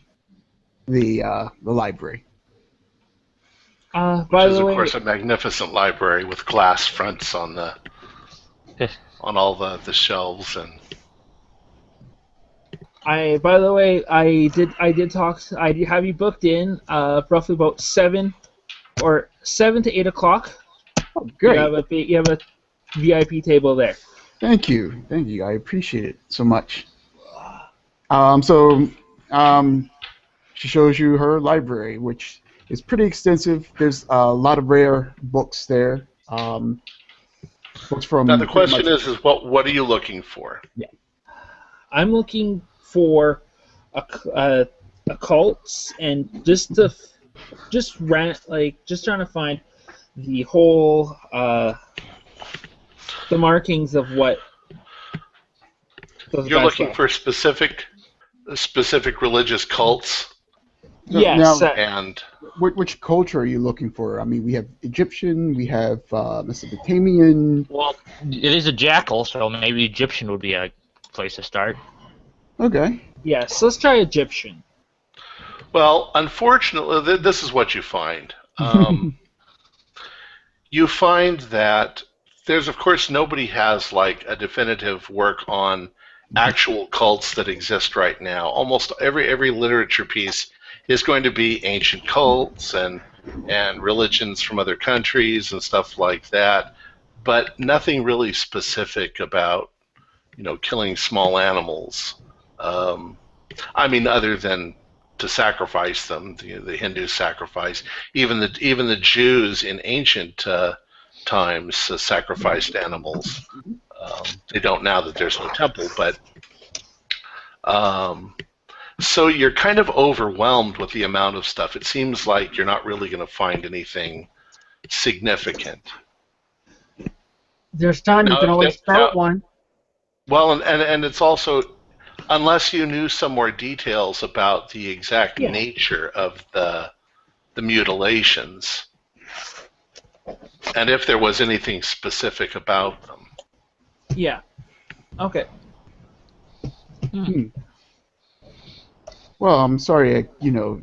the library. By Which is, the of way, course, a magnificent library with glass fronts on all the shelves and. By the way, I did talk. I did have you booked in roughly about 7 to 8 o'clock. Oh, great. You have a VIP table there. Thank you. I appreciate it so much. she shows you her library, which is pretty extensive. There's a lot of rare books there. Books from. Now the question is what are you looking for? Yeah, I'm looking for occults and just trying to find the whole the markings of what. You're looking for specific religious cults. Yes. And which culture are you looking for? I mean, we have Egyptian, we have Mesopotamian. Well, it is a jackal, so maybe Egyptian would be a place to start. Okay. Yes, let's try Egyptian. Well, unfortunately, this is what you find. You find that there's, of course, nobody has like a definitive work on actual cults that exist right now. Almost every literature piece is going to be ancient cults and religions from other countries and stuff like that, but nothing really specific about, killing small animals. I mean, other than to sacrifice them, the Hindu sacrifice. Even the Jews in ancient times sacrificed animals. They don't now that there's no temple, but so you're kind of overwhelmed with the amount of stuff. It seems like you're not really going to find anything significant. There's time. You can always start one. Well, and it's also, unless you knew some more details about the exact nature of the mutilations, and if there was anything specific about them. Yeah. Okay. Well, I'm sorry,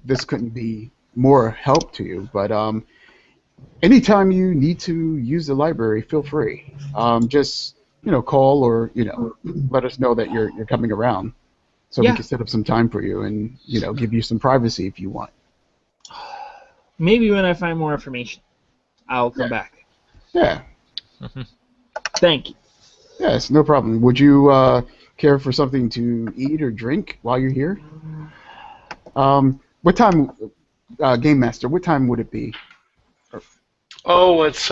this couldn't be more help to you, but anytime you need to use the library, feel free. Just call or let us know that you're coming around, so we can set up some time for you and give you some privacy if you want. Maybe when I find more information, I'll come back. Yeah. Thank you. Yes, no problem. Would you care for something to eat or drink while you're here? What time, Game Master? What time would it be? Oh, it's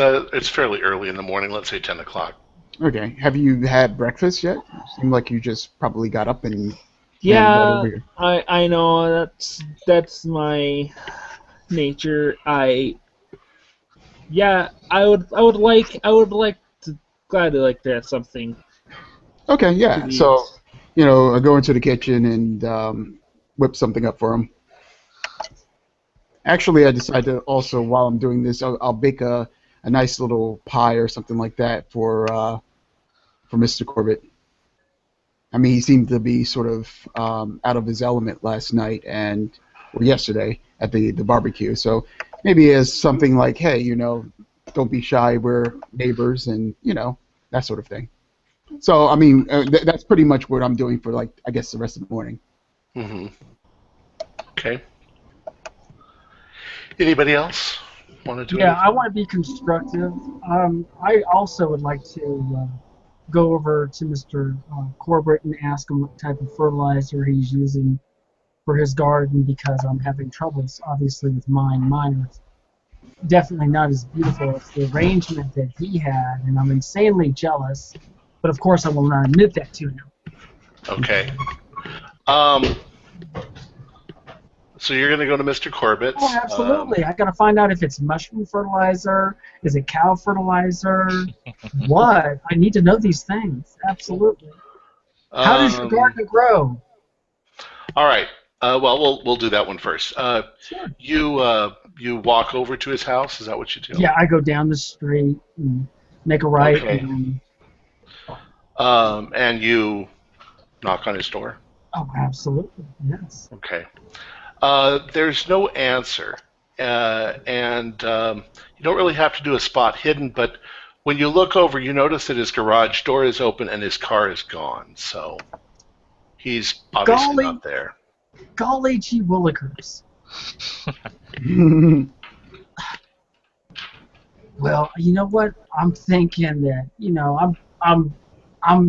fairly early in the morning. Let's say 10 o'clock. Okay. Have you had breakfast yet? Seemed like you just probably got up and. Yeah, I know that's my nature. I would gladly like to have something. Okay, yeah. So, I go into the kitchen and whip something up for him. Actually, I decided to also, while I'm doing this, I'll bake a nice little pie or something like that for Mr. Corbitt. I mean, he seemed to be sort of out of his element last night or yesterday at the barbecue. So maybe as something like, hey, don't be shy, we're neighbors, and that sort of thing. So I mean, that's pretty much what I'm doing for I guess the rest of the morning. Mm-hmm. Okay. Anybody else want to do anything? I want to be constructive. I also would like to go over to Mr. Corbitt and ask him what type of fertilizer he's using for his garden, because I'm having troubles, obviously, with mine. Mine are definitely not as beautiful as the arrangement that he had, and I'm insanely jealous. But of course, I will not admit that to him. Okay. So you're going to go to Mr. Corbitt's. Oh, absolutely. I got to find out if it's mushroom fertilizer, is it cow fertilizer, what? I need to know these things. Absolutely. How does your garden grow? All right. Well, we'll do that one first. Sure. You walk over to his house. Is that what you do? Yeah, I go down the street and make a right. Okay. And you knock on his door. Oh, absolutely. Yes. Okay. There's no answer, and you don't really have to do a spot hidden, but when you look over, you notice that his garage door is open and his car is gone, so he's obviously not there. Golly gee willikers. Well, you know what? I'm thinking that, I'm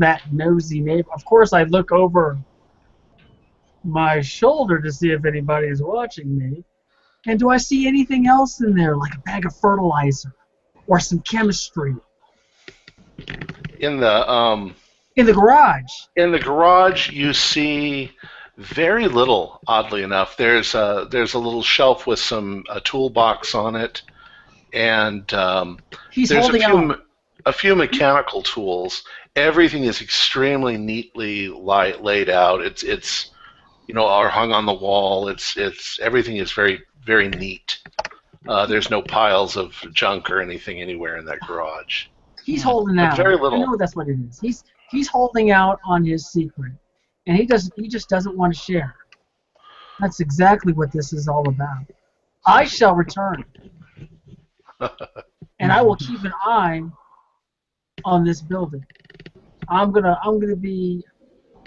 that nosy neighbor. Of course, I look over my shoulder to see if anybody is watching me. And do I see anything else in there, like a bag of fertilizer or some chemistry? In the garage. In the garage, you see very little. Oddly enough, there's a little shelf with a toolbox on it, and there's a few mechanical tools. Everything is extremely neatly laid out. It's are hung on the wall. It's everything is very, very neat. There's no piles of junk or anything anywhere in that garage. He's holding out. Very little. I know that's what it is. He's holding out on his secret, and he just doesn't want to share. That's exactly what this is all about. I shall return, and I will keep an eye on this building. I'm gonna be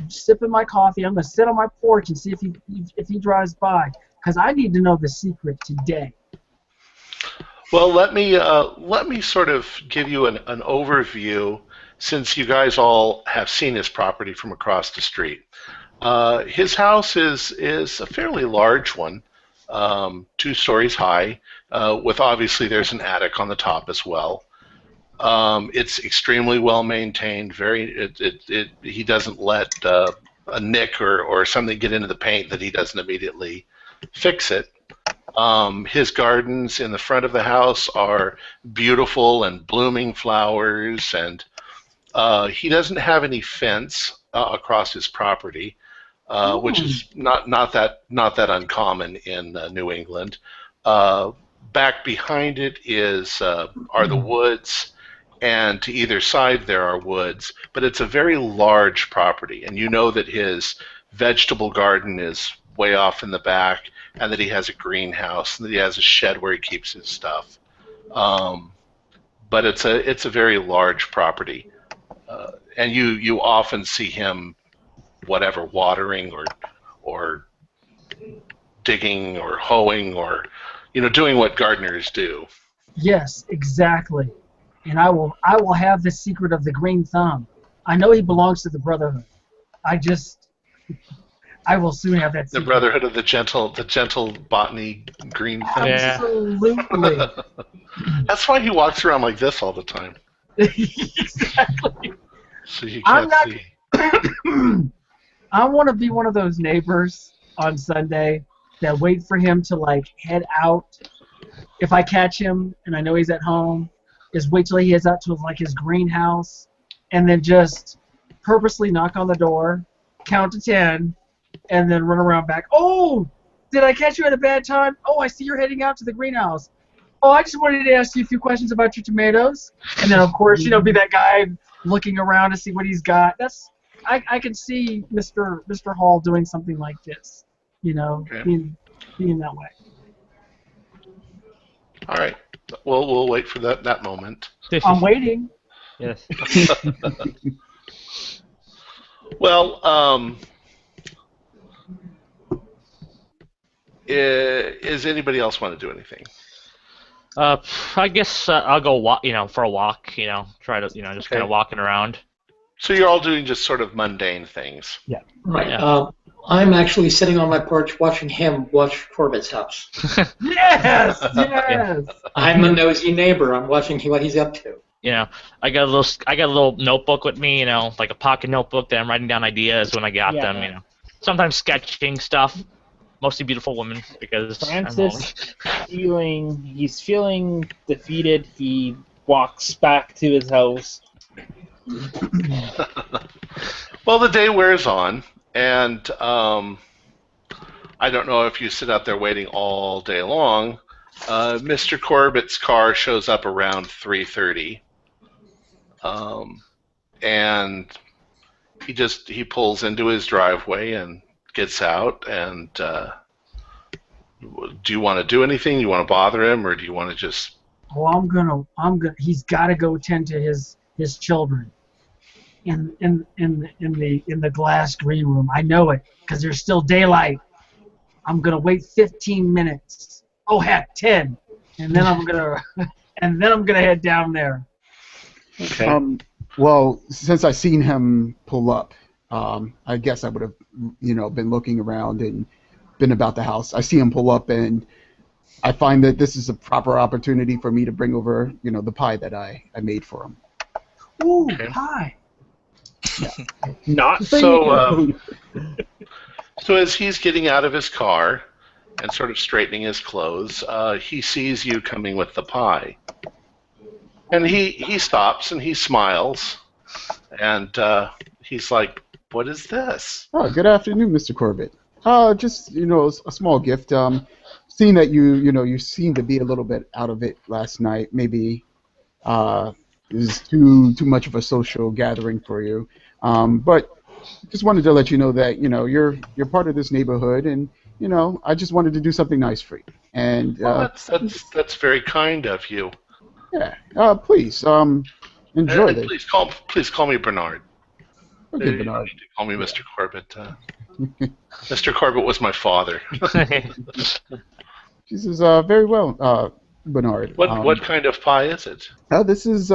sipping my coffee. I'm gonna sit on my porch and see if he drives by, because I need to know the secret today. Well, let me sort of give you an overview, since you guys all have seen his property from across the street. His house is a fairly large one, 2 stories high, with obviously there's an attic on the top as well. It's extremely well maintained. He doesn't let a nick or something get into the paint that he doesn't immediately fix it. His gardens in the front of the house are beautiful and blooming flowers, and he doesn't have any fence across his property, which is not that uncommon in New England. Back behind it are the woods, and to either side there are woods, but it's a very large property, and you know that his vegetable garden is way off in the back, and that he has a greenhouse, and that he has a shed where he keeps his stuff. But it's a very large property, and you often see him, watering or digging or hoeing or doing what gardeners do. Yes, exactly. And I will have the secret of the green thumb. I know he belongs to the Brotherhood. I will soon have that secret. The Brotherhood of the gentle botany green thumb. Absolutely. That's why he walks around like this all the time. Exactly. So you can't see. I want to be one of those neighbors on Sunday that wait for him to head out. If I catch him and I know he's at home, is wait till he heads out to his greenhouse, and then just purposely knock on the door, count to 10, and then run around back. Oh, did I catch you at a bad time? Oh, I see you're heading out to the greenhouse. Oh, I just wanted to ask you a few questions about your tomatoes. And then, of course, be that guy looking around to see what he's got. I can see Mr. Hall doing something like this, being that way. All right. We'll wait for that moment. I'm waiting. Yes. Well, is anybody else want to do anything? I guess I'll go for a walk. Try to just kind of walking around. So you're all doing just sort of mundane things. Yeah. Right. Yeah. I'm actually sitting on my porch watching him watch Corbitt's house. Yes. Yes. I'm a nosy neighbor. I'm watching what he's up to. I got a little notebook with me. Like a pocket notebook that I'm writing down ideas when I got them. Sometimes sketching stuff. Mostly beautiful women, because Francis he's feeling defeated. He walks back to his house. Well, the day wears on, and I don't know if you sit out there waiting all day long. Mr. Corbitt's car shows up around 3:30, and he pulls into his driveway and gets out. And do you want to do anything? You want to bother him, or do you want to just? Oh, I'm gonna. He's got to go tend to his children in the glass green room. I know it, because there's still daylight. I'm gonna wait 15 minutes. Oh heck, 10, and then I'm gonna head down there. Okay. Well, since I've seen him pull up, I guess I would have, been looking around and been about the house. I see him pull up, and I find that this is a proper opportunity for me to bring over, the pie that I made for him. Ooh, pie. Not So, so as he's getting out of his car and sort of straightening his clothes, he sees you coming with the pie. And he stops and he smiles, and he's like, "What is this?" Oh, good afternoon, Mr. Corbitt. Just a small gift. Seeing that you seem to be a little bit out of it last night, maybe it was too much of a social gathering for you. But just wanted to let you know that you're part of this neighborhood, and I just wanted to do something nice for you. And Well, that's very kind of you. yeah, please enjoy And this. please call me Bernard. Okay, You don't Bernard. need to call me Mr. Corbitt. Mr. Corbitt was my father. This is very well, Bernard. What kind of pie is it? This is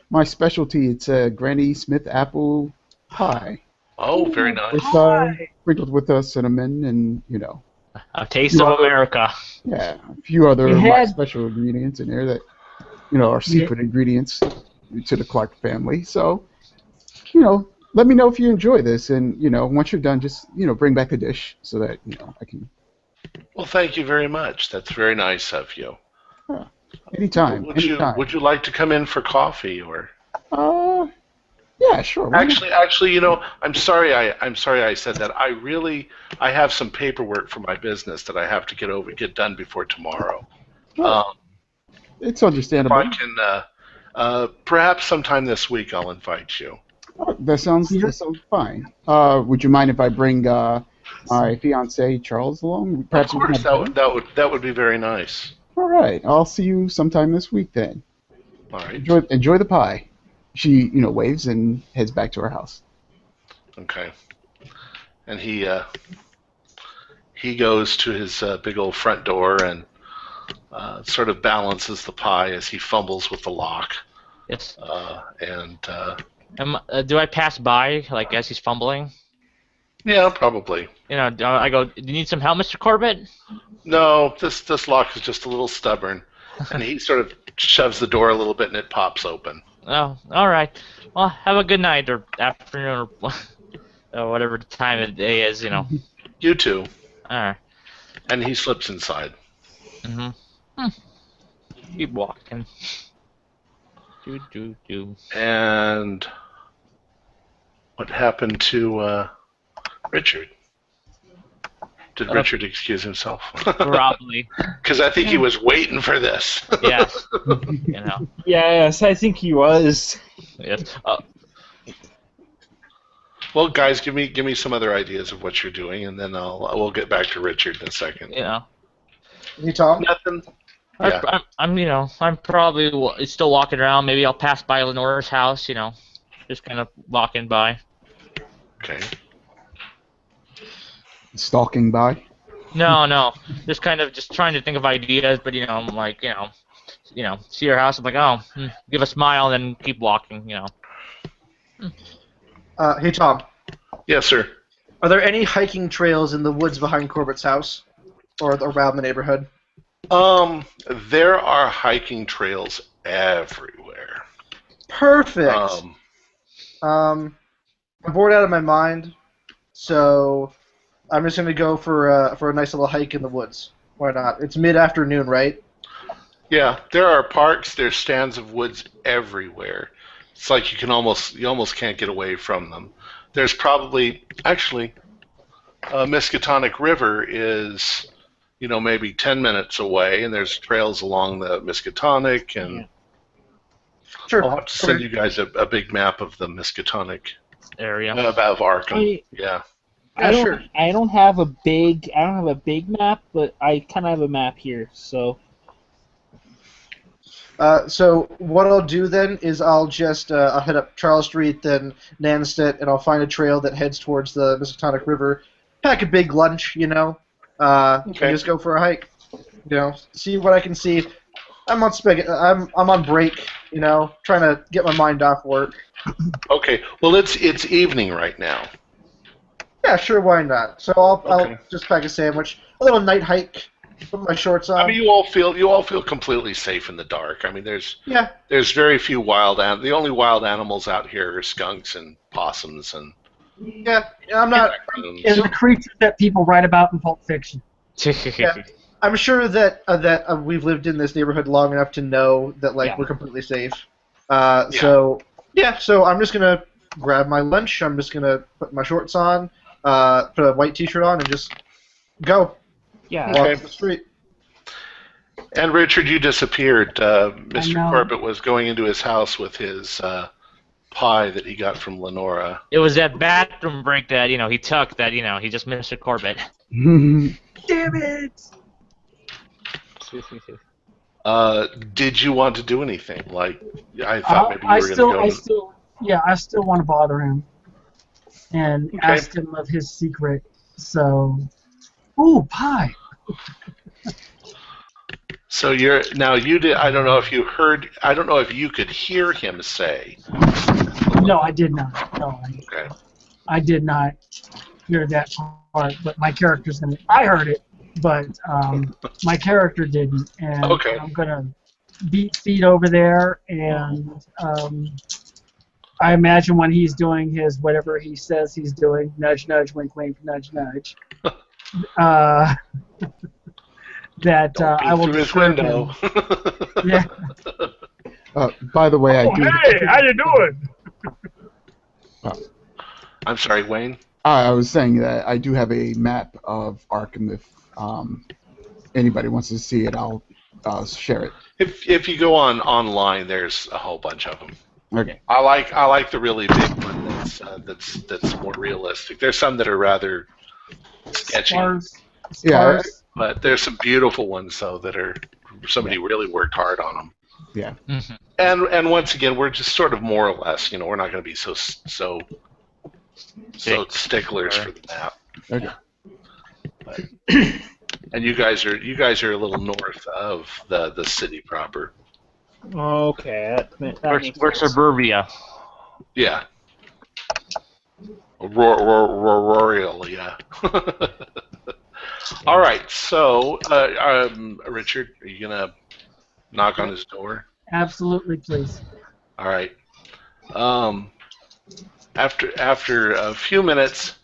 my specialty. It's a Granny Smith apple pie. Oh, very nice. It's sprinkled with cinnamon and A taste of America. yeah, a few other You my had- special ingredients in there that are secret ingredients to the Clark family. So let me know if you enjoy this, and once you're done, just bring back a dish so that I can. Well, thank you very much. That's very nice of you. Anytime. Anytime. Would you like to come in for coffee or? Yeah, sure. why not? Actually, I'm sorry. I'm sorry I said that. I have some paperwork for my business that I have to get done before tomorrow. It's If understandable. I can, perhaps sometime this week, I'll invite you. Oh, that sounds fine. Would you mind if I bring my fiance Charles along? Perhaps Of we can course, have that would be very nice. All right, I'll see you sometime this week then. All right. Enjoy the pie. She, waves and heads back to her house. Okay. And he goes to his big old front door and sort of balances the pie as he fumbles with the lock. Yes. And Do I pass by like as he's fumbling? yeah, probably. I go, "Do you need some help, Mr. Corbitt?" No, this lock is just a little stubborn, and he sort of shoves the door a little bit, and it pops open. Oh, all right. Well, have a good night or afternoon or whatever the time of the day is. You too. All right. And he slips inside. Keep walking. Do. And what happened to Richard? Did Richard excuse himself? Probably. Because I think he was waiting for this. Yes. Yes, I think he was. Yes. Well, guys, give me some other ideas of what you're doing, and then we'll get back to Richard in a second. You, Tom? Nothing. Yeah. I'm probably still walking around. Maybe I'll pass by Lenore's house. Just kind of walking by. Okay. Stalking by. No. Just kind of just trying to think of ideas, but I'm like, see your house. I'm like, oh, give a smile, and then keep walking. Hey, Tom. Yes, sir. Are there any hiking trails in the woods behind Corbitt's house, or around the neighborhood? There are hiking trails everywhere. Perfect. I'm bored out of my mind, so I'm just gonna go for a nice little hike in the woods. Why not? It's mid-afternoon, right? Yeah, there are parks. There's stands of woods everywhere. It's like you almost can't get away from them. There's probably Miskatonic River is maybe 10 minutes away, and there's trails along the Miskatonic, and Sure. I'll have to send you guys a big map of the Miskatonic area of Arkham. Yeah. I don't. Sure. I don't have a big map, but I kind of have a map here. So. So what I'll do then is I'll just I'll head up Charles Street, then Nanstedt, and I'll find a trail that heads towards the Miskatonic River. Pack a big lunch, and just go for a hike. See what I can see. I'm on break, trying to get my mind off work. Okay. Well, it's evening right now. Yeah, sure, why not? So I'll Okay. just pack a sandwich, a little night hike, put my shorts on. I mean, you all feel completely safe in the dark. I mean, there's very few the only wild animals out here are skunks and possums and I'm not. raccoons. And the creatures that people write about in Pulp Fiction. I'm sure that we've lived in this neighborhood long enough to know that we're completely safe. So I'm just gonna grab my lunch. I'm just gonna put my shorts on, put a white T-shirt on, and just go. Yeah. Walk up the street. And Richard, you disappeared. Mr. Corbitt was going into his house with his pie that he got from Lenora. It was that bathroom break that he took that he just missed a Corbitt. Damn it! Did you want to do anything? Like, I thought maybe you were going to go. I still want to bother him and ask him of his secret. So, ooh, pie. So you did. I don't know if you heard. I don't know if you could hear him say. No, I did not. No, I did not hear that part. But my character's gonna. I heard it, but my character didn't. And I'm gonna beat feet over there, and I imagine when he's doing his whatever he says he's doing, nudge, nudge, wink, wink, nudge, nudge. That I will through his window. Yeah. By the way, I do. Hey, how you doing? I'm sorry, Wayne. I was saying that I do have a map of Arkham. If anybody wants to see it, I'll share it. If you go online, there's a whole bunch of them. Okay. I like the really big one that's more realistic. There's some that are rather sketchy. Yeah. But there's some beautiful ones though that are somebody really worked hard on them. Yeah. Mm-hmm. And once again, we're just sort of more or less, we're not going to be so sticklers for the map. Okay. But, and you guys are a little north of the city proper. Okay. We're suburbia. Yeah. Rural, yeah. All right, so Richard, are you gonna knock on his door? Absolutely, please. All right. After a few minutes,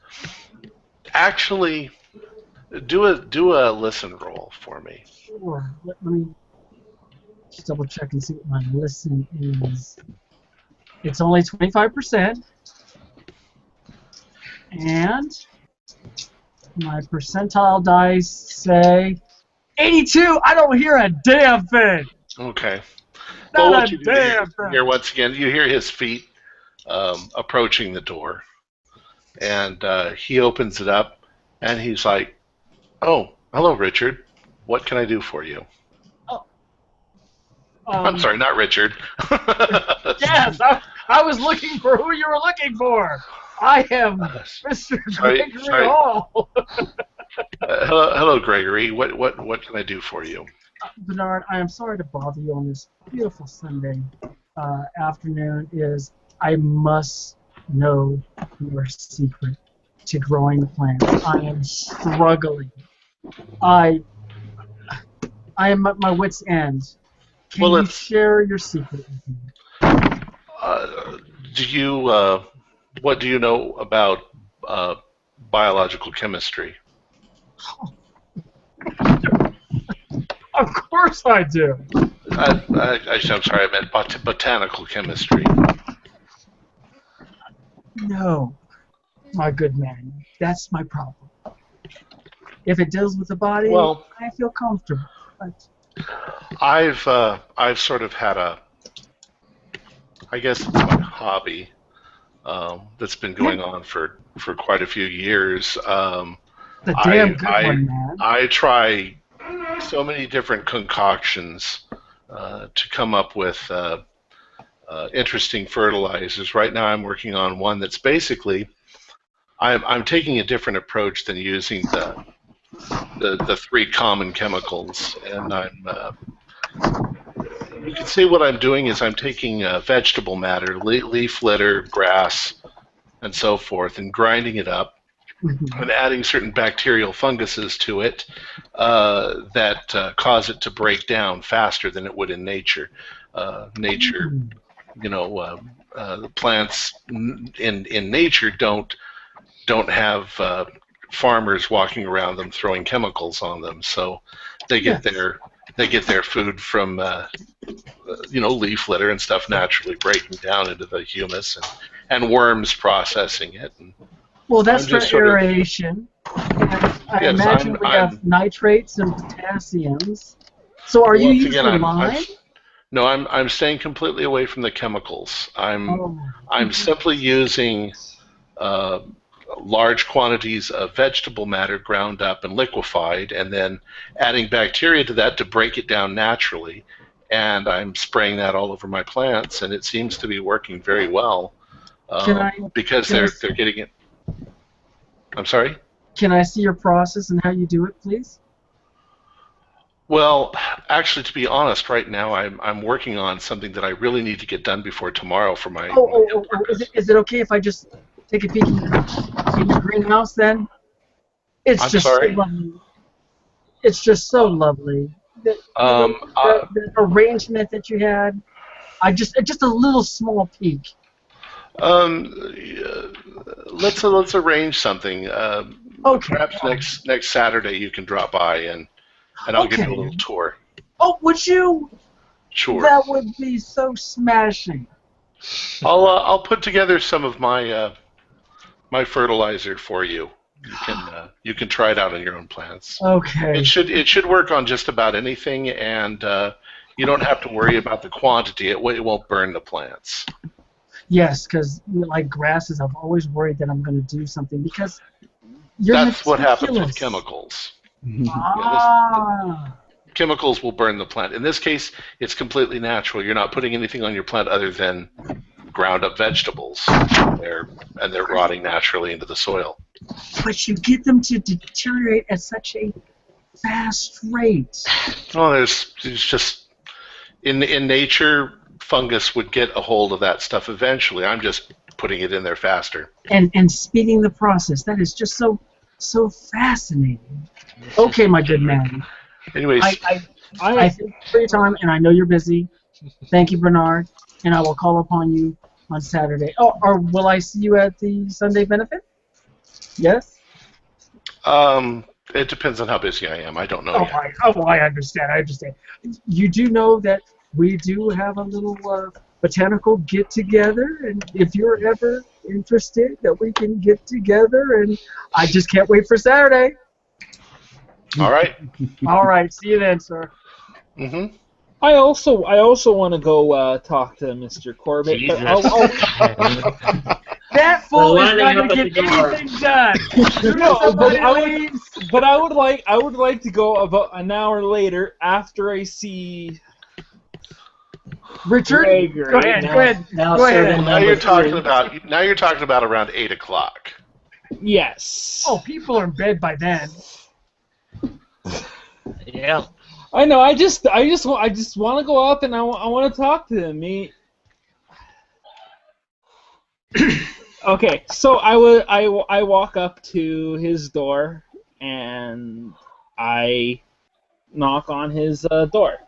actually, do a listen roll for me. Sure. Let me just double check and see what my listen is. It's only 25%, and my percentile dice say 82. I don't hear a damn thing. Okay. Not what a you do damn thing. here, once again, you hear his feet approaching the door, and he opens it up, and he's like, "Oh, hello, Richard. What can I do for you?" I'm sorry, not Richard. Yes, I was looking for who you were looking for. I am Mr. Gregory Hall. Hello, Gregory. What can I do for you? Bernard, I am sorry to bother you on this beautiful Sunday afternoon. I must know your secret to growing plants. I am struggling. I am at my wit's end. Can you share your secret with me? What do you know about biological chemistry? Of course I do. I'm sorry, I meant botanical chemistry. No, my good man, that's my problem. If it deals with the body, I feel comfortable. But I've sort of had I guess it's my hobby that's been going on for quite a few years. The damn good one, man. I try so many different concoctions to come up with interesting fertilizers. Right now, I'm working on one that's basically I'm taking a different approach than using the three common chemicals, and you can see what I'm doing is I'm taking vegetable matter, leaf litter, grass, and so forth, and grinding it up and adding certain bacterial funguses to it that cause it to break down faster than it would in nature. Nature, the plants in nature don't have farmers walking around them throwing chemicals on them, so they get their food from leaf litter and stuff naturally breaking down into the humus and worms processing it. And well, that's for aeration. I imagine we have nitrates and potassiums. So are you using lime? No, I'm staying completely away from the chemicals. I'm simply using large quantities of vegetable matter ground up and liquefied, and then adding bacteria to that to break it down naturally. And I'm spraying that all over my plants, and it seems to be working very well because they're getting it. I'm sorry? Can I see your process and how you do it, please? Well, actually, to be honest, right now I'm working on something that I really need to get done before tomorrow for my. Is it okay if I just take a peek in the greenhouse then? It's just so lovely. It's just so lovely. The arrangement that you had, just a little small peek. Let's arrange something. Perhaps next Saturday you can drop by and I'll give you a little tour. Oh, would you? Sure. That would be so smashing. I'll put together some of my my fertilizer for you. You can try it out on your own plants. Okay. It should work on just about anything, and you don't have to worry about the quantity. It won't burn the plants. Yes, because like grasses, I've always worried that I'm going to do something because that's what happens with chemicals. Chemicals will burn the plant. In this case, it's completely natural. You're not putting anything on your plant other than ground up vegetables. They're rotting naturally into the soil. But you get them to deteriorate at such a fast rate. Oh, there's just in nature, fungus would get a hold of that stuff eventually. I'm just putting it in there faster. And speeding the process. That is just so fascinating. Okay, my good man. Anyways, I thank you for your time, and I know you're busy. Thank you, Bernard, and I will call upon you on Saturday. Oh, or will I see you at the Sunday benefit? Yes? It depends on how busy I am. I don't know yet. I understand. You do know that we do have a little botanical get-together, and if you're ever interested, that we can get together, and I just can't wait for Saturday. All right. All right. See you then, sir. Mm-hmm. I also want to go talk to Mr. Corbitt. That fool is not going to get anything done. No, but I would like to go about an hour later after I see Richard. Go ahead. Now you're talking about around 8 o'clock. Yes. Oh, people are in bed by then. Yeah. I know. I just want to go up and I want to talk to him. Okay, so I walk up to his door and I knock on his door.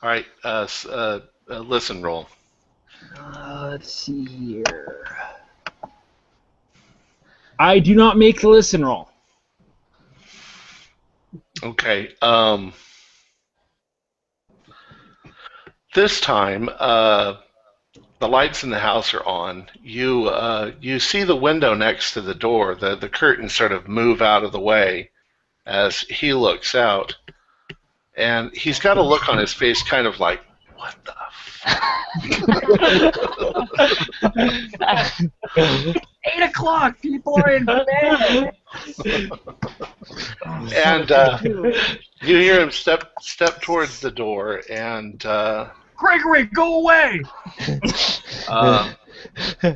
All right. Listen roll. Let's see here. I do not make the listen roll. Okay. This time, the lights in the house are on. You see the window next to the door. The curtains sort of move out of the way as he looks out, and he's got a look on his face, kind of like, "What the fuck?" 8 o'clock. People are in bed. And you hear him step towards the door, and Gregory, go away!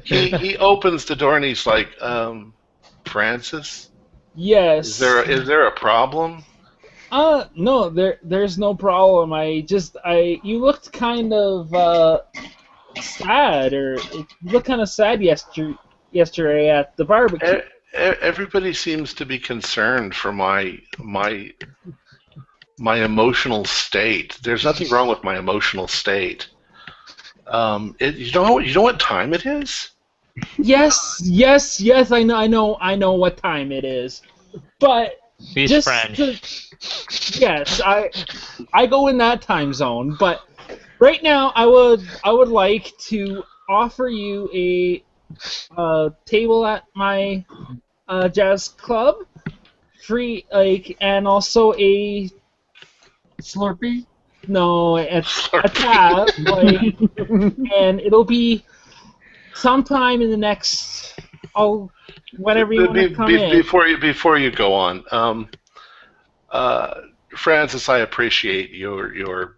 He opens the door and he's like, Francis? Yes. Is there a problem? No, there's no problem. You looked kind of sad, or you looked kind of sad yesterday at the barbecue. everybody seems to be concerned for my emotional state. There's nothing wrong with my emotional state. You know what time it is? Yes. I know what time it is. But He's French. yes, I go in that time zone. But right now, I would like to offer you a table at my jazz club, free, and also a Slurpee? No, it's a tab, and it'll be sometime in the next, whenever you want to come in. Before you go on, Francis, I appreciate your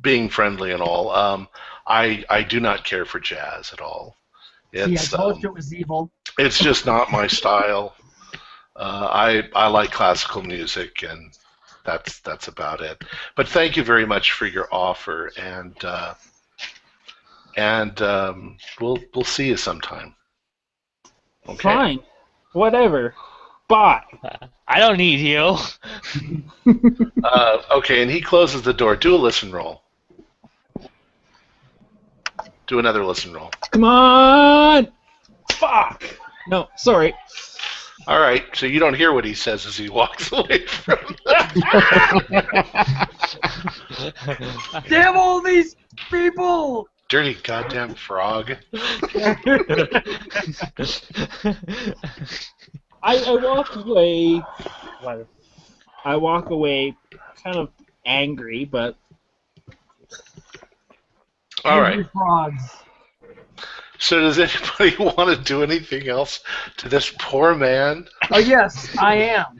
being friendly and all. I do not care for jazz at all. I told you it was evil. It's just not my style. I like classical music, and that's about it. But thank you very much for your offer, and we'll see you sometime. Okay. Fine, whatever. Bye. I don't need you. Okay, and he closes the door. Do a listen roll. Do another listen roll. Come on! Fuck! No, sorry. All right, so you don't hear what he says as he walks away from Damn all these people! Dirty goddamn frog. I walk away. I walk away kind of angry, but... All right. Frogs. So does anybody want to do anything else to this poor man? Oh, yes, I am.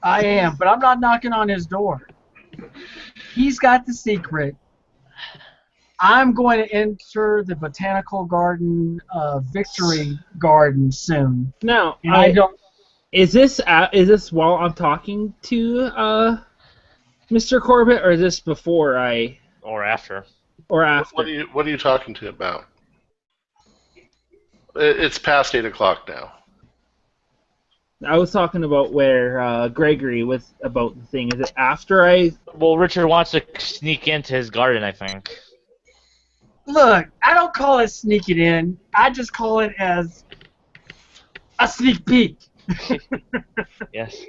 I am, but I'm not knocking on his door. He's got the secret. I'm going to enter the botanical garden, Victory Garden soon. Now, And I don't. Is this while I'm talking to Mr. Corbitt, or is this before I? Or after. Or after? What are you talking to about? It's past 8 o'clock now. I was talking about where Gregory was about the thing. Is it after I? Well, Richard wants to sneak into his garden, I think. Look, I don't call it sneaking in. I just call it as a sneak peek. Yes.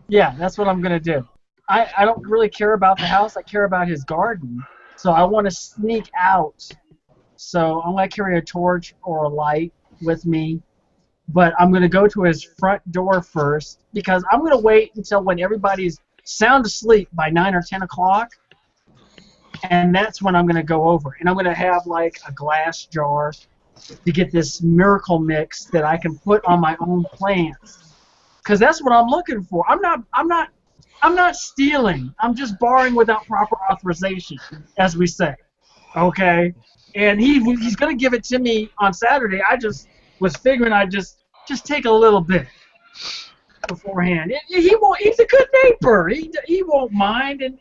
Yeah, that's what I'm going to do. I don't really care about the house. I care about his garden. So I want to sneak out. So I'm going to carry a torch or a light with me. But I'm going to go to his front door first because I'm going to wait until when everybody's sound asleep by 9 or 10 o'clock. And that's when I'm going to go over. And I'm going to have like a glass jar to get this miracle mix that I can put on my own plants. Because that's what I'm looking for. I'm not stealing. I'm just borrowing without proper authorization, as we say. Okay? And he's going to give it to me on Saturday. I just was figuring I'd just take a little bit beforehand. He won't. He's a good neighbor. He won't mind, and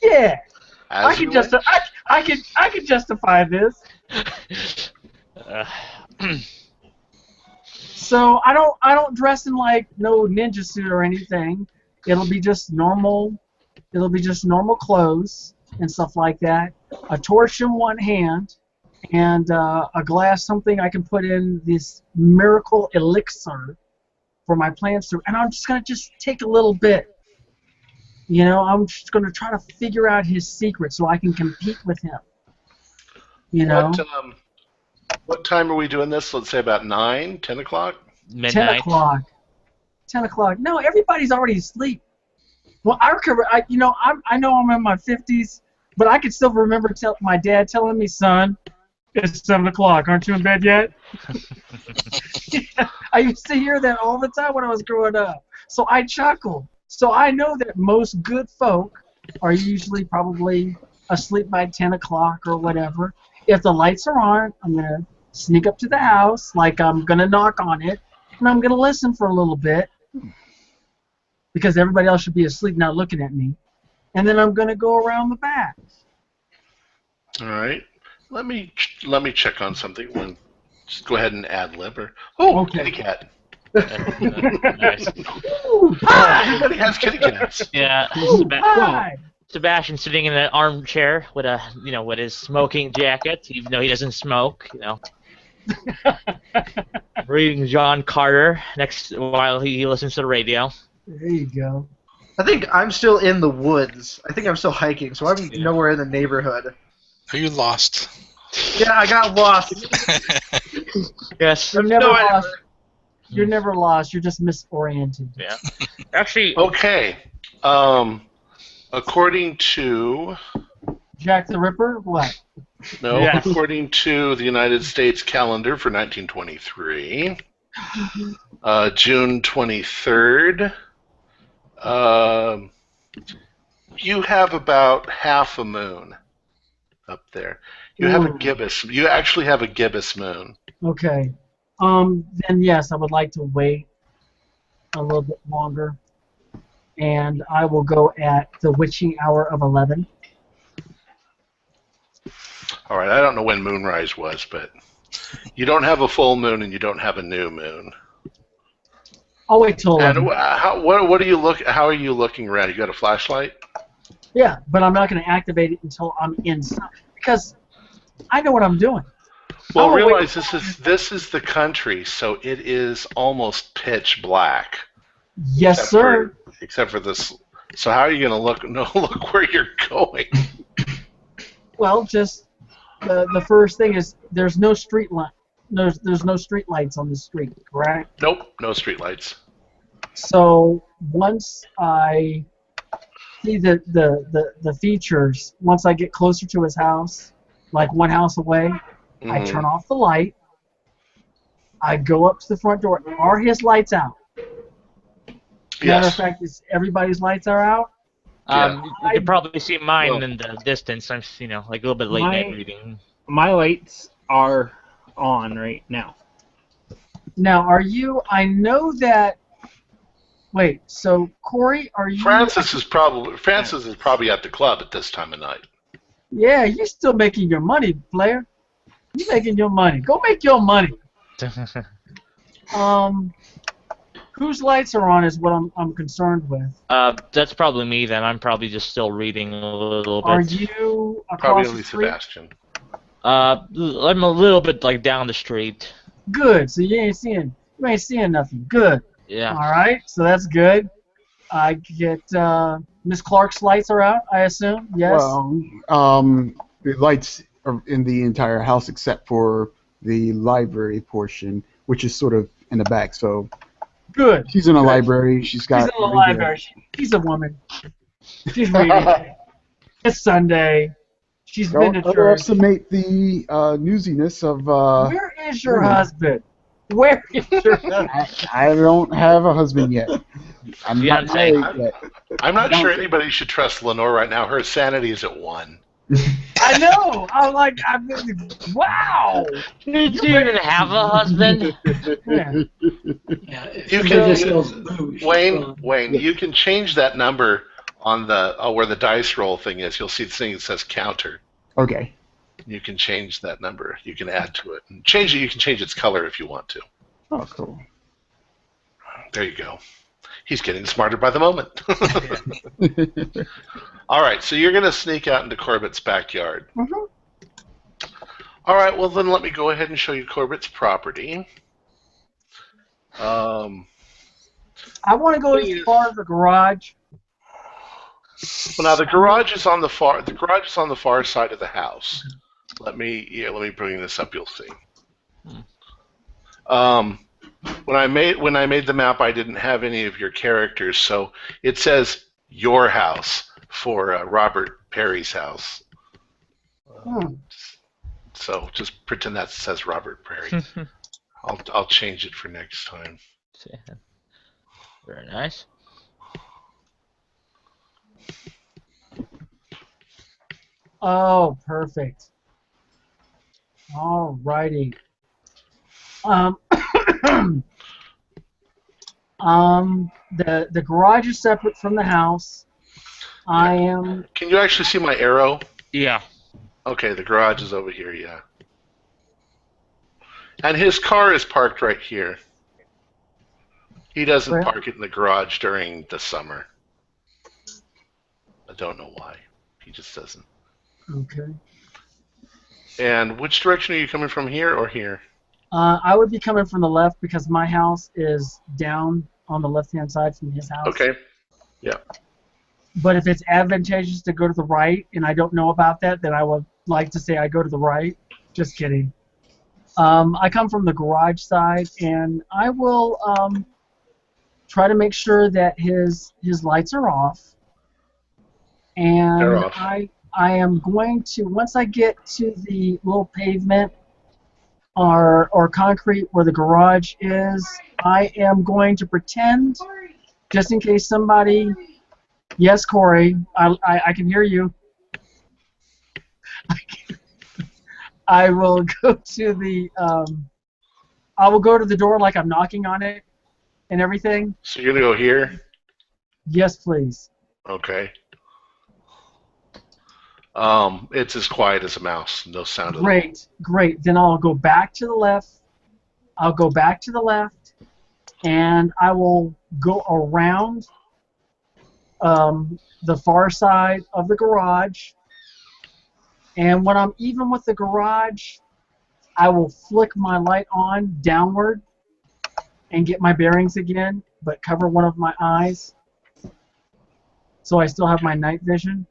yeah. I can justify this. So I don't dress in like no ninja suit or anything. It'll be just normal clothes and stuff like that. A torch in one hand and a glass, something I can put in this miracle elixir for my plants to, and I'm just gonna take a little bit. I'm just gonna try to figure out his secret so I can compete with him. What time are we doing this? Let's say about 9, 10 o'clock? Midnight. 10 o'clock. 10 o'clock. No, everybody's already asleep. Well, I know I'm in my 50s, but I can still remember my dad telling me, son, it's 7 o'clock. Aren't you in bed yet? I used to hear that all the time when I was growing up. So I chuckled. So I know that most good folk are usually probably asleep by 10 o'clock or whatever. If the lights are on, I'm going to sneak up to the house, like I'm going to knock on it, and I'm going to listen for a little bit because everybody else should be asleep not looking at me. And then I'm going to go around the back. All right. let me check on something. Just go ahead and ad lib her. Oh, Okay. kitty cat. Nice. Everybody has kitty cats. Yeah. Hi. Sebastian sitting in an armchair with with his smoking jacket, even though he doesn't smoke, reading John Carter next while he listens to the radio. There you go. I think I'm still in the woods. I think I'm still hiking, so I'm nowhere in the neighborhood. Are you lost? Yeah, I got lost. Yes. You're never lost. You're never lost. You're just misoriented. Yeah. Actually. Okay. According to Jack the Ripper? What? no, Yes. according to the United States calendar for 1923, June 23rd, you have about half a moon up there. You have a gibbous. You actually have a gibbous moon. Okay. Then yes, I would like to wait a little bit longer. And I will go at the witching hour of 11. All right, I don't know when moonrise was, but you don't have a full moon and you don't have a new moon. I'll wait till 11. And what do you look? How are you looking around? You got a flashlight? Yeah, but I'm not going to activate it until I'm inside because I know what I'm doing. Well, realize this is the country, so it is almost pitch black. Yes, sir. Except for this. So how are you going to look? No, look where you're going. Well, just the first thing is there's no street light. There's no street lights on the street, correct? Nope, no street lights. So once I see the features, once I get closer to his house, like one house away, I turn off the light. I go up to the front door. Are his lights out? Matter of fact, everybody's lights are out. You can probably see mine in the distance. I'm, like a little bit late night reading. My lights are on right now. Now, are you? I know that. Wait, so Corey, are you? Francis is probably at the club at this time of night. Yeah, you're still making your money, player. You're making your money. Go make your money. Whose lights are on is what I'm concerned with. That's probably me then. I'm probably just still reading a little bit. Are you across Probably the street? Sebastian. I'm a little bit down the street. Good. So you ain't seeing nothing. Good. Yeah. All right. So that's good. I get Miss Clark's lights are out, I assume. Yes. Well, the lights are in the entire house except for the library portion, which is sort of in the back. So. Good. She's in a library. She's got. She's in the library. She's a woman. She's reading. It's Sunday. She's been to church. Don't underestimate the newsiness of. Where is your husband? Where is your husband? I don't have a husband yet. I'm not married yet. I'm not sure anybody should trust Lenore right now. Her sanity is at 1. I know. Wow. Did you even have a husband? Yeah. You can, Wayne, you can change that number on the where the dice roll thing is. You'll see the thing that says counter. Okay. You can change that number. You can add to it. And change it. You can change its color if you want to. Oh, cool. There you go. He's getting smarter by the moment. All right, so you're going to sneak out into Corbitt's backyard. Mm-hmm. All right, well then let me go ahead and show you Corbitt's property. I want to go as far as the garage. Well, now the garage is on the far side of the house. Let me bring this up. You'll see. When I made the map, I didn't have any of your characters, so it says your house for Robert Perry's house. So just pretend that says Robert Perry. I'll change it for next time. Very nice. Oh, perfect. All righty. The garage is separate from the house. I am. Can you actually see my arrow? Yeah. Okay, the garage is over here, yeah. And his car is parked right here. He doesn't Well- park it in the garage during the summer. I don't know why. He just doesn't. Okay. And which direction are you coming from, here or here? I would be coming from the left because my house is down on the left-hand side from his house. Okay. Yeah. But if it's advantageous to go to the right, and I don't know about that, then I would like to say I go to the right. Just kidding. I come from the garage side, and I will try to make sure that his lights are off. And They're off. I am going to, once I get to the little pavement or concrete where the garage is, I am going to pretend, just in case somebody... Yes, Corey, I can hear you. I will go to the door like I'm knocking on it and everything. So you're going to go here? Yes, please. Okay. It's as quiet as a mouse. No sound at all. Great. Then I'll go back to the left. And I will go around the far side of the garage. And when I'm even with the garage, I will flick my light on downward and get my bearings again, but cover one of my eyes so I still have my night vision.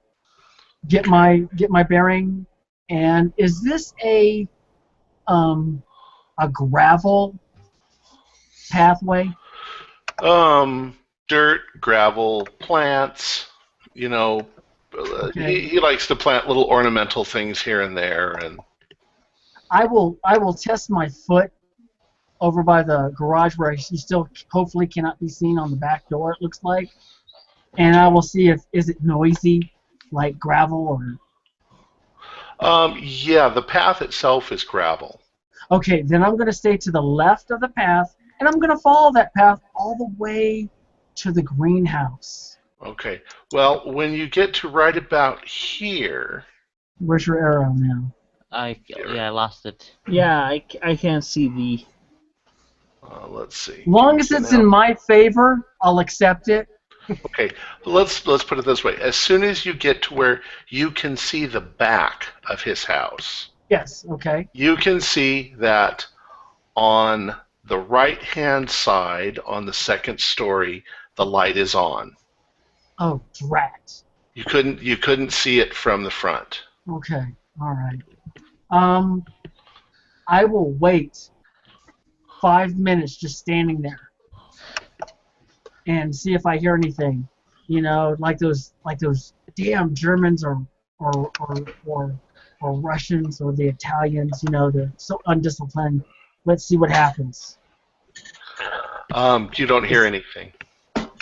Get my bearing. And is this a gravel pathway? Dirt, gravel, plants. You know, Okay. he likes to plant little ornamental things here and there, and I will test my foot over by the garage where he still hopefully cannot be seen on the back door, it looks like. And I will see if is it noisy, like gravel or... yeah, the path itself is gravel. Okay, then I'm going to stay to the left of the path, and I'm going to follow that path all the way to the greenhouse. Okay. Well, when you get to right about here... Where's your arrow now? I lost it. Yeah, I can't see the... let's see. Long as it's in my favor, I'll accept it. Okay, let's put it this way. As soon as you get to where you can see the back of his house, Yes, okay. you can see that on the right-hand side, on the second story, the light is on. Oh, drat. You couldn't see it from the front. Okay, all right. I will wait 5 minutes just standing there and see if I hear anything. You know, like those damn Germans or Russians or the Italians. You know, they're so undisciplined. Let's see what happens. You don't hear anything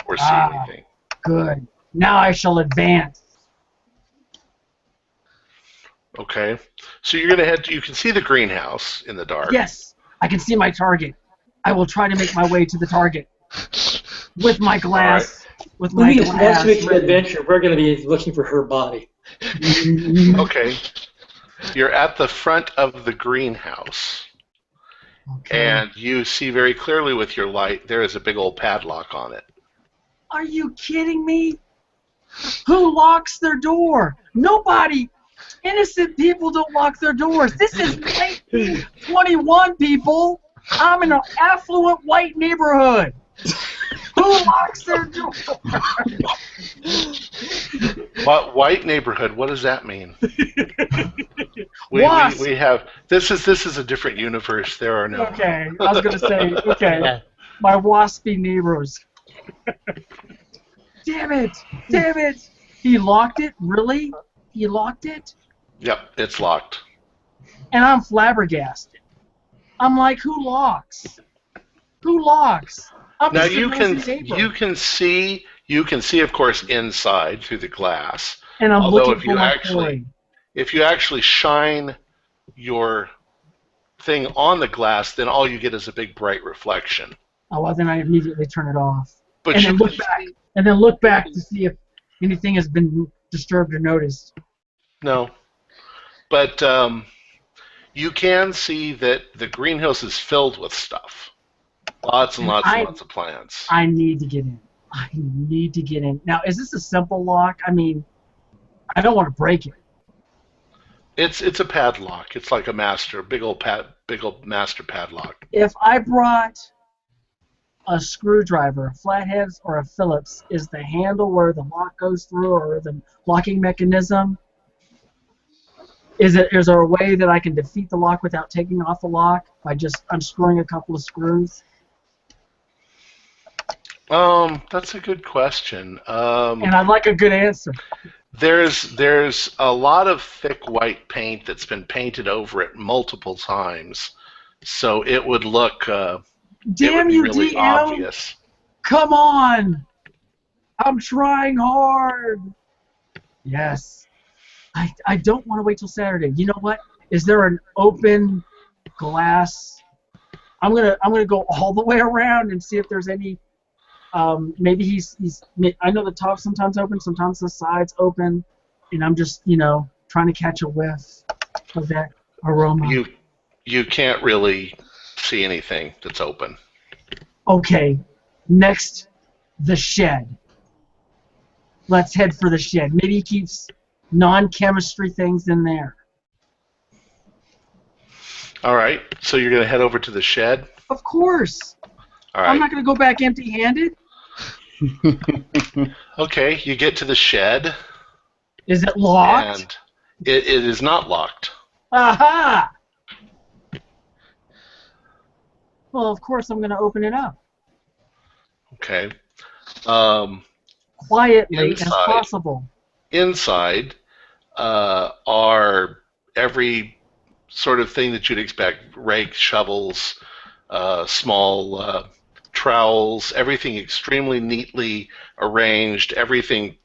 or see anything. Good. Now I shall advance. Okay, so you're gonna head. You can see the greenhouse in the dark. Yes, I can see my target. I will try to make my way to the target with my glass. With my Louise, glass. next week's adventure, we're going to be looking for her body. Okay, you're at the front of the greenhouse, and you see very clearly with your light there is a big old padlock on it. Are you kidding me? Who locks their door? Nobody. Innocent people don't lock their doors. This is 1921, people. I'm in an affluent white neighborhood. Who locks their door? What white neighborhood? What does that mean? we have this is a different universe. There are no. Okay, I was gonna say okay. My waspy neighbors. Damn it! He locked it? Really? He locked it? Yep, it's locked. And I'm flabbergasted. I'm like, who locks? Who locks? I'm Now just a you nosy neighbor. you can see of course inside through the glass. And I'm Although looking for my coin. if you actually shine your thing on the glass, then all you get is a big bright reflection. Oh, well, then I immediately turn it off. But And you then look can back. see- And then look back to see if anything has been disturbed or noticed. No. But you can see that the greenhouse is filled with stuff. Lots and lots and lots of plants. I need to get in. I need to get in. Now, is this a simple lock? I mean, I don't want to break it. It's a padlock. It's like a big old master padlock. If I brought a screwdriver, a flatheads, or a Phillips, is the handle where the lock goes through, or the locking mechanism? Is there a way that I can defeat the lock without taking off the lock by just unscrewing a couple of screws? That's a good question. And I'd like a good answer. There's a lot of thick white paint that's been painted over it multiple times, so it would look Damn you, really DM! obvious. Come on! I'm trying hard. Yes. I don't want to wait till Saturday. You know what? Is there an open glass? I'm gonna go all the way around and see if there's any. Maybe he's. I know the top's sometimes open, sometimes the sides open, and I'm just trying to catch a whiff of that aroma. You can't really see anything that's open. Okay, next, the shed. Let's head for the shed. Maybe he keeps non-chemistry things in there. All right, so you're going to head over to the shed? Of course. All right. I'm not going to go back empty-handed. Okay, you get to the shed. Is it locked? And it is not locked. Aha! Well, of course I'm going to open it up. Okay. Quietly as possible. Inside are every sort of thing that you'd expect: rakes, shovels, small trowels, everything extremely neatly arranged, everything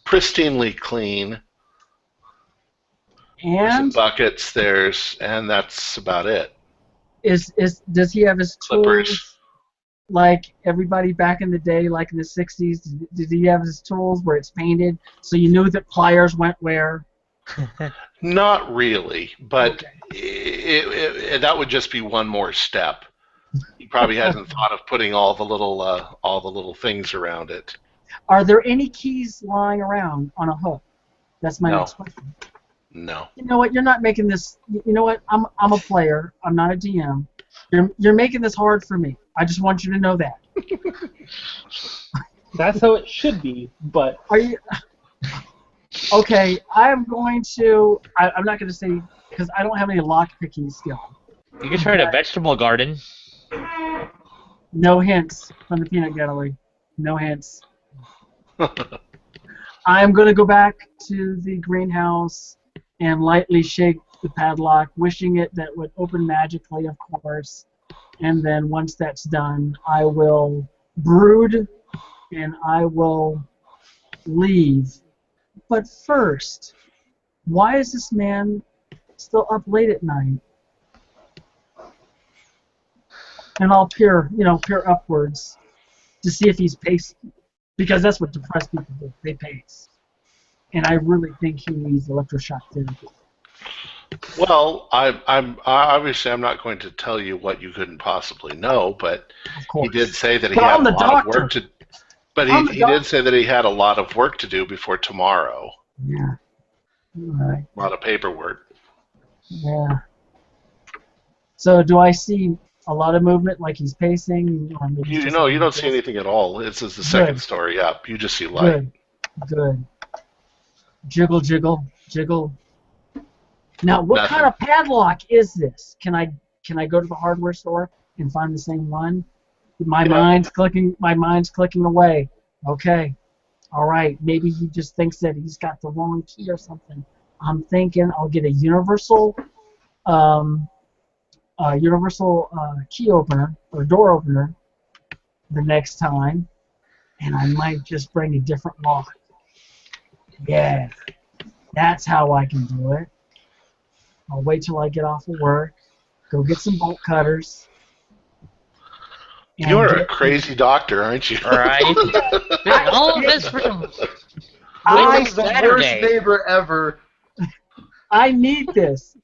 pristinely clean. And there's some buckets, and that's about it. Does he have his Clippers. tools like everybody back in the day, like in the 60s? Did he have his tools where it's painted so you knew that pliers went where? Not really, but Okay. that would just be one more step. He probably hasn't thought of putting all the little things around it. Are there any keys lying around on a hook? That's my No. next question. No. You know what? You're not making this. You know what? I'm a player. I'm not a DM. You're making this hard for me. I just want you to know that. That's how it should be, but... Are you... Okay, I'm going to... I'm not going to say... Because I don't have any lock-picking skill. You can try the vegetable garden. No hints from the peanut gallery. No hints. I'm going to go back to the greenhouse and lightly shake the padlock, wishing it that would open magically, of course. And then once that's done, I will brood and I will leave. But first, why is this man still up late at night? And I'll peer upwards to see if he's pacing, because that's what depressed people do. They pace. And I really think he needs electroshock therapy. Well, I'm obviously I'm not going to tell you what you couldn't possibly know, but he did say that he had a lot of work to. But he did say that he had a lot of work to do before tomorrow. Yeah. All right. A lot of paperwork. Yeah. So do I see a lot of movement, like he's pacing? Or maybe You don't see anything at all. This is the second story up. You just see light. Good. Jiggle, jiggle, jiggle. Now, what kind of padlock is this? Can I go to the hardware store and find the same one? My mind's clicking away. Okay. All right. Maybe he just thinks that he's got the wrong key or something. I'm thinking I'll get a universal key opener or door opener the next time, and I might just bring a different lock. Yeah. That's how I can do it. I'll wait till I get off of work, go get some bolt cutters. You're a crazy doctor, aren't you? Right. All of this for I'm the worst Saturday. neighbor ever. I need this.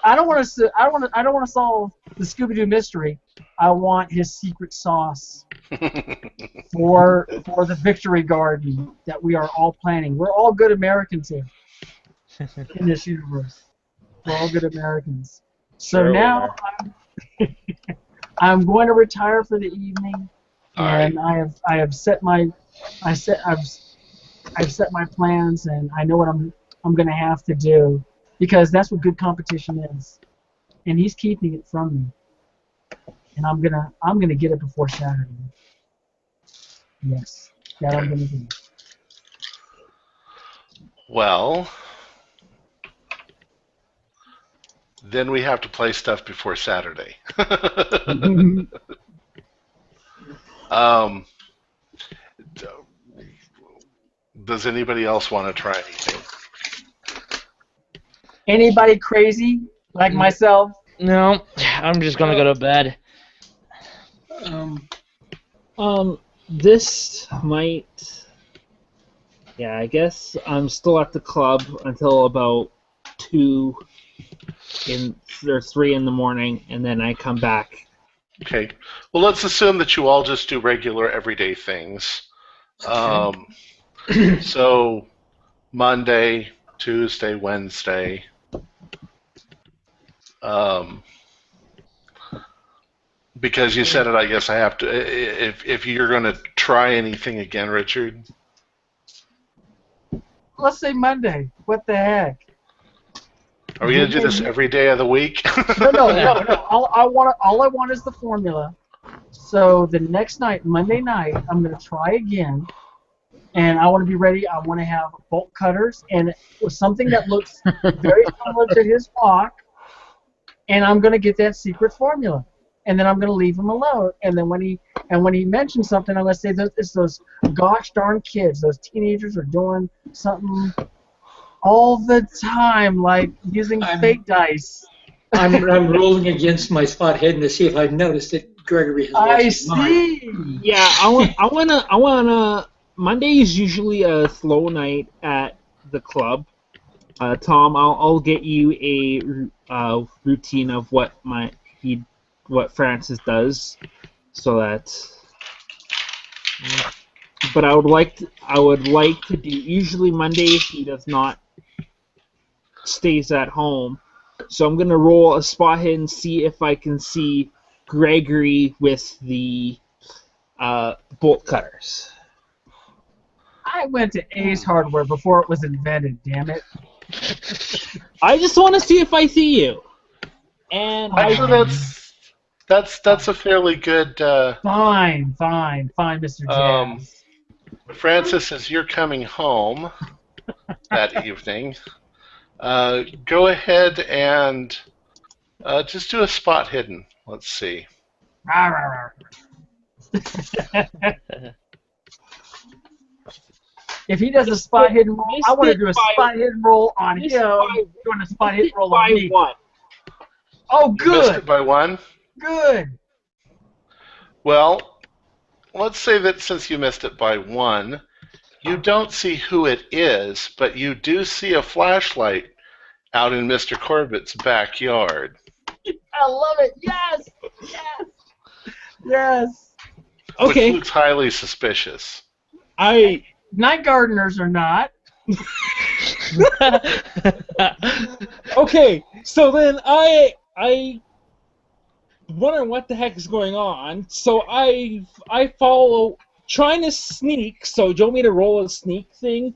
I don't want to. I don't want to solve the Scooby-Doo mystery. I want his secret sauce for the victory garden that we are all planning. We're all good Americans here in this universe. We're all good Americans. So Sure now I'm going to retire for the evening, and right. I have set my I've set my plans, and I know what I'm going to have to do, because that's what good competition is. And he's keeping it from me. And I'm gonna get it before Saturday. Yes, that I'm gonna do. Well, then we have to play stuff before Saturday. Does anybody else want to try anything? Anybody crazy like myself? No, I'm just gonna go to bed. This might. Yeah, I guess I'm still at the club until about 2 or 3 in the morning, and then I come back. Okay. Well, let's assume that you all just do regular, everyday things. So, Monday, Tuesday, Wednesday. Because you said it, I guess I have to. If you're going to try anything again, Richard. Let's say Monday. What the heck? Are we going to do this every day of the week? No. All I want is the formula. So the next night, Monday night, I'm going to try again, and I want to be ready. I want to have bolt cutters and something that looks very similar to his lock, and I'm going to get that secret formula. And then I'm going to leave him alone. And then when he mentions something, I'm going to say it's those gosh darn kids. Those teenagers are doing something all the time, like using fake dice. I'm rolling against my spot hidden to see if I've noticed that Gregory has lost his mind. Yeah, I wanna. Monday is usually a slow night at the club. Thom, I'll get you a routine of what Francis does, so that. But I would like to do. Usually Mondays he does not stays at home, so I'm gonna roll a spot hit and see if I can see Gregory with the bolt cutters. I went to Ace Hardware before it was invented. Damn it! I just want to see if I see you. And that's a fairly good. Fine, Mr. Jazz. Francis, as you're coming home that evening, go ahead and just do a spot hidden. Let's see. If he does a spot hidden roll, I want to do a spot hidden roll on him. Doing a spot hidden roll on me. Oh, good. You missed it by 1? Good. Well, let's say that since you missed it by 1, you don't see who it is, but you do see a flashlight out in Mr. Corbitt's backyard. I love it. Yes. Okay. Which looks highly suspicious. Night gardeners are not. Okay, so then I wonder what the heck is going on. So I follow, trying to sneak. So do you want me to roll a sneak thing?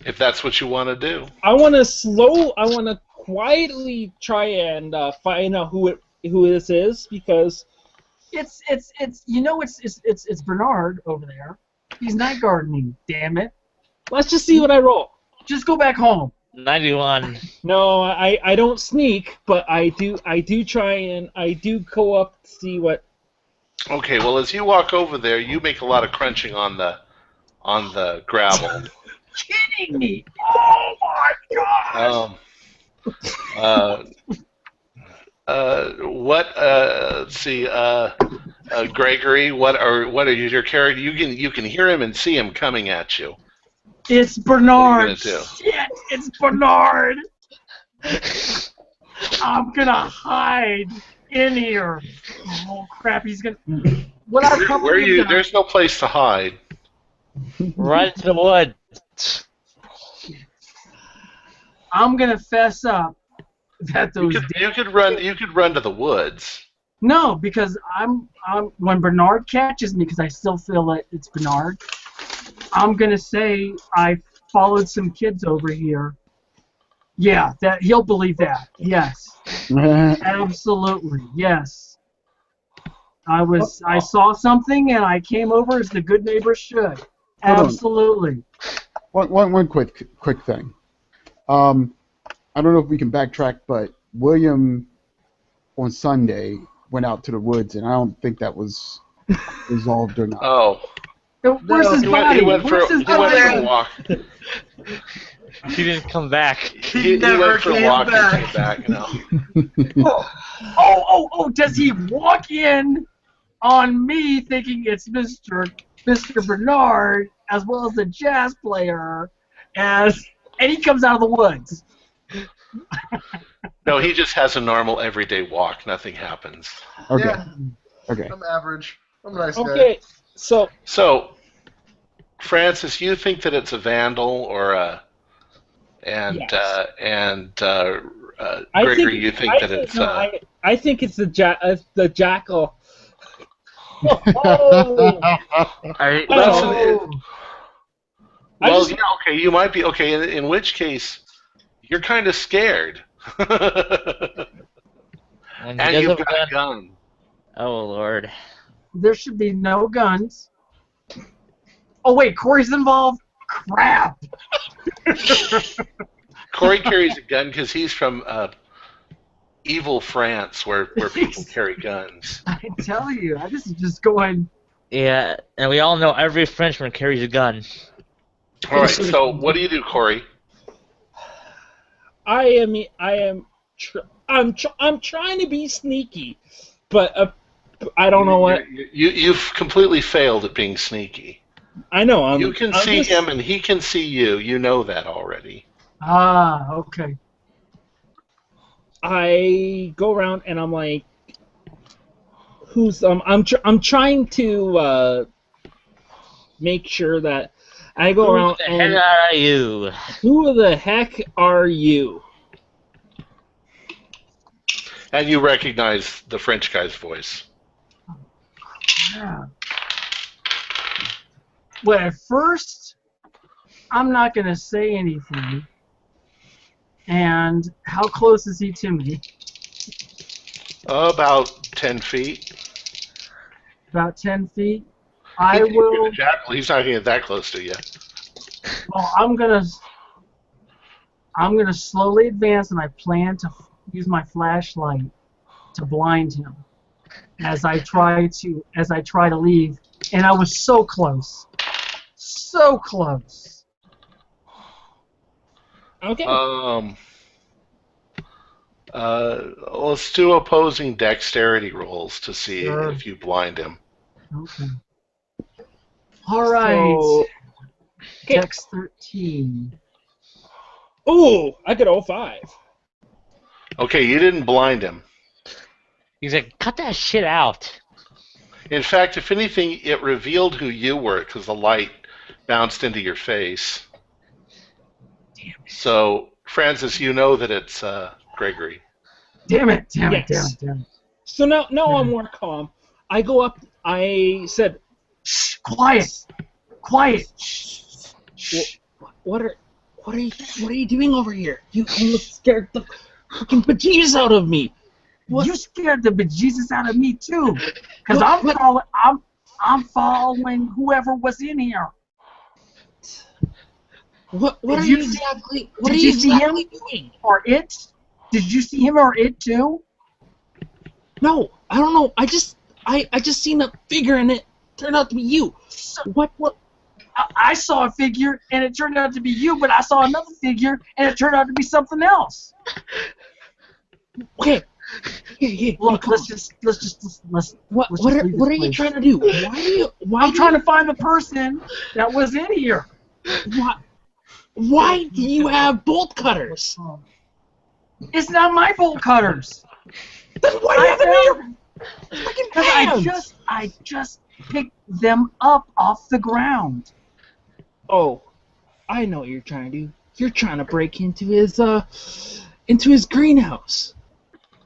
If that's what you want to do. I want to quietly try and find out who this is, because it's Bernard over there. He's night gardening. Damn it! Let's just see what I roll. Just go back home. 91. No, I don't sneak, but I do try and I do go up to see what. Okay, well, as you walk over there, you make a lot of crunching on the gravel. Kidding me! Oh my gosh! Let's see. Gregory, what are your character? You can hear him and see him coming at you. It's What are Bernard. you gonna do? Shit, it's Bernard. I'm gonna hide in here. Oh crap, he's gonna. What I Where probably are you? have done- There's no place to hide. Run to the woods. I'm gonna fess up that those. You could run. You could run to the woods. No, because I'm when Bernard catches me, because I still feel that it's Bernard. I'm gonna say I followed some kids over here. Yeah, that he'll believe that. Yes, absolutely. Yes. I saw something and I came over as the good neighbor should. Absolutely. One quick thing. I don't know if we can backtrack, but William on Sunday went out to the woods, and I don't think that was resolved or not. Oh. Where's his body? He went for a walk. He didn't come back. He went for a walk and came back. No. Oh! Does he walk in on me thinking it's Mr. Bernard as well as the jazz player, and he comes out of the woods? No, he just has a normal everyday walk. Nothing happens. Okay. Yeah. Okay. I'm average. I'm a nice guy. Okay, so Francis, you think that it's a vandal or a, and Gregory, you think that it's I think it's the jackal. Oh. Well, yeah, okay, you might be okay. In which case, you're kind of scared. And you've got a gun. Oh Lord. There should be no guns. Oh wait, Corey's involved? Crap! Corey carries a gun because he's from evil France, where people carry guns. I tell you, I just going. Yeah, and we all know every Frenchman carries a gun. All right, so what do you do, Corey? I'm trying to be sneaky, but I don't know what. You've completely failed at being sneaky. I know. You can see him, and he can see you. You know that already. Ah, okay. I go around and I'm like, I'm trying to make sure that I go around and. Who the heck are you? Who the heck are you? And you recognize the French guy's voice. Yeah. Well, at first, I'm not going to say anything. And how close is he to me? About 10 feet. About 10 feet? I will... He's not going to get that close to you. Well, I'm gonna slowly advance, and I plan to use my flashlight to blind him as I try to leave. And I was so close. So close. Okay. Let's do opposing dexterity rolls to see if you blind him. Okay. All right. So, Dex 13. ooh, I got 05. Okay, you didn't blind him. He's like, cut that shit out. In fact, if anything, it revealed who you were because the light bounced into your face. Damn it. So, Francis, you know that it's Gregory. Damn it. Yes. So now I'm more calm. I go up. I said, Shh, quiet. Shh. What are you doing over here? You almost scared the fucking bejesus out of me. What? You scared the bejesus out of me too, because I'm following whoever was in here. What are Did you you- exactly? Did you see him doing? or it? Did you see him or it too? No, I don't know. I just seen a figure and it turned out to be you. What? I saw a figure and it turned out to be you, but I saw another figure and it turned out to be something else. Okay. Here, Look, come let's. What let's are just leave this you place. trying to do? Why I'm trying to find the person that was in here. Why do you have bolt cutters? It's not my bolt cutters. Then why do you have them in your fucking pants? I just picked them up off the ground. Oh, I know what you're trying to do. You're trying to break into his greenhouse.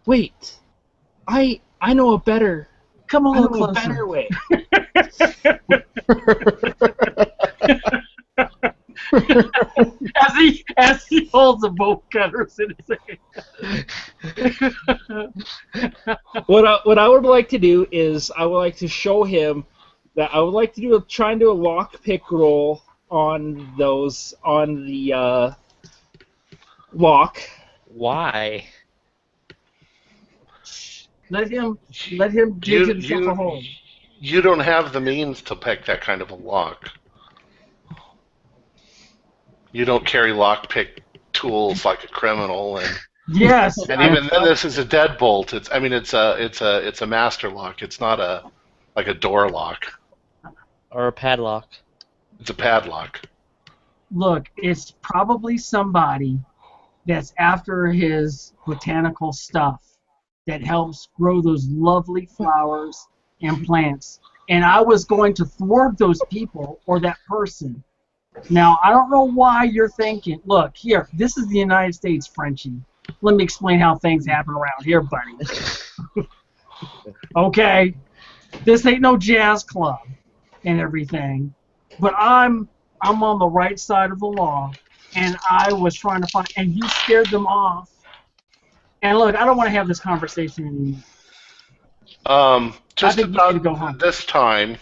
Wait, I know a better. Come a I know little a better closer. way. as he holds the bolt cutters in his hand. What I would like to do is I would like to show him that I would like to try and do a lock pick roll on the lock. Why? Let him dig himself a hole. You don't have the means to pick that kind of a lock. You don't carry lockpick tools like a criminal, and Yes. and even then, this is a deadbolt. It's a master lock. It's not like a door lock. Or a padlock. It's a padlock. Look, it's probably somebody that's after his botanical stuff that helps grow those lovely flowers and plants. And I was going to thwart those people or that person. Now, I don't know why you're thinking, look, here, this is the United States, Frenchie. Let me explain how things happen around here, buddy. Okay? This ain't no jazz club and everything. But I'm on the right side of the law, and I was trying to find, and you scared them off. And look, I don't want to have this conversation anymore. Just think you need to go about home. this time,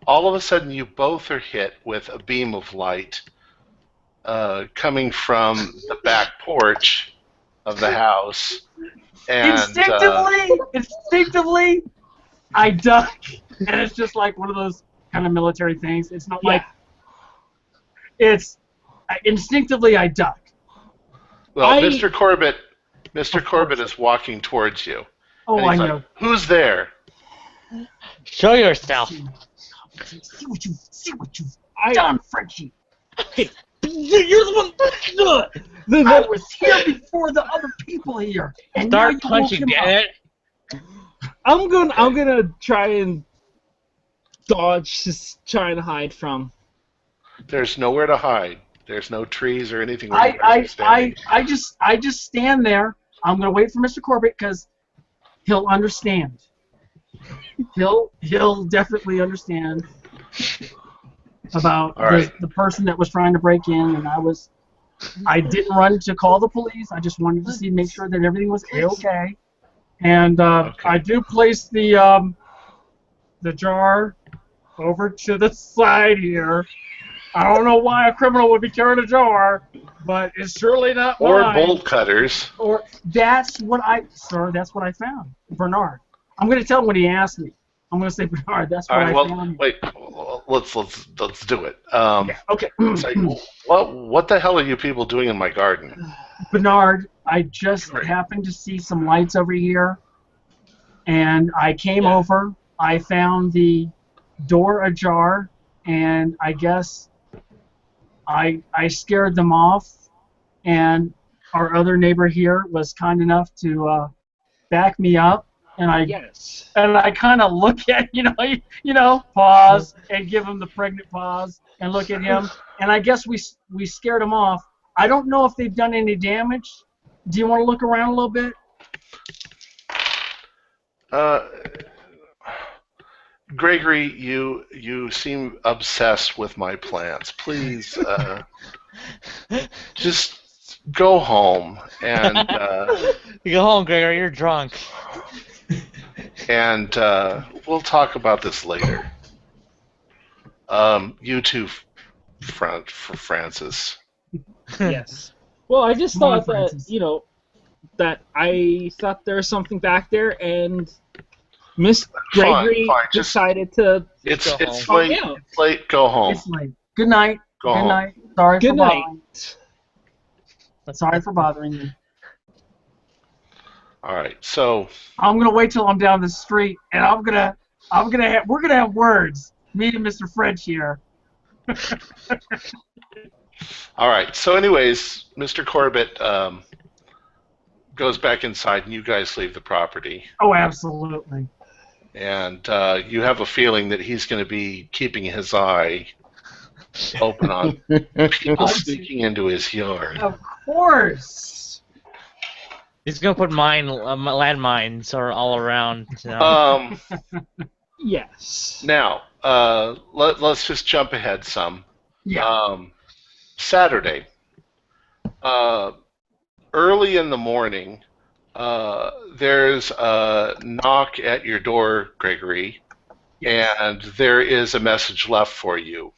all of a sudden you both are hit with a beam of light coming from the back porch of the house. And, Instinctively, I duck. And it's just like one of those kind of military things. It's not like, it's instinctively I duck. well, Mr. Corbitt is walking towards you. Oh, and I he's know. like, who's there? Show yourself. See what you've done, Frenchie. You're the one. I was here before the other people here, and now Start you woke punching, him damn up. it. I'm gonna try and dodge, just trying to hide from. There's nowhere to hide. There's no trees or anything. Where you guys are I standing. just stand there. I'm gonna wait for Mr. Corbitt because he'll understand. He'll definitely understand about the person that was trying to break in, and I didn't run to call the police. I just wanted to make sure that everything was okay. And I do place the jar over to the side here. I don't know why a criminal would be carrying a jar, but it's surely not or mine. bolt cutters. Or that's what I found. Bernard. I'm going to tell him when he asked me. I'm going to say, Bernard, that's what I found. Wait. Let's do it. Okay. So, what the hell are you people doing in my garden? Bernard, I just happened to see some lights over here, and I came over. I found the door ajar, and I guess I scared them off, and our other neighbor here was kind enough to back me up, and I kind of look at pause and give him the pregnant pause and look at him, and I guess we scared him off. I don't know if they've done any damage. Do you want to look around a little bit? Gregory, you seem obsessed with my plants. Please, just go home and. You go home, Gregory. You're drunk. And we'll talk about this later. You too, Francis. Yes. Well, I just Come on, thought that Francis. that I thought there was something back there, and Miss Gregory Fine, just- decided to. It's Go it's home. late. Yeah. It's late. Go home. It's late. Good night. Go Good home. night. Sorry Good for night. bothering. Sorry for bothering you. All right. So I'm gonna wait till I'm down the street, and we're gonna have words. Me and Mr. French here, All right. So, anyways, Mr. Corbitt goes back inside, and you guys leave the property. Oh, absolutely. And you have a feeling that he's going to be keeping his eye open on people sneaking into his yard. Of course. He's gonna put landmines all around. Yes. Now, let's just jump ahead some. Yeah. Saturday, early in the morning, there's a knock at your door, Gregory, and there is a message left for you.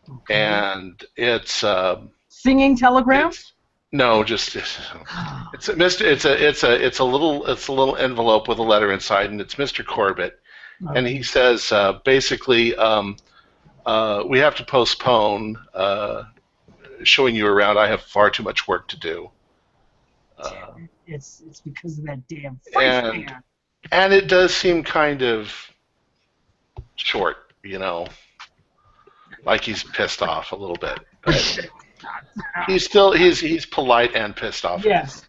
Okay. And it's Singing telegram? no, just it's a little envelope with a letter inside, and it's Mr. Corbitt, and he says basically we have to postpone showing you around. I have far too much work to do. It's because of that damn French man. And it does seem kind of short, you know, like he's pissed off a little bit. But he's polite and pissed off. Yes.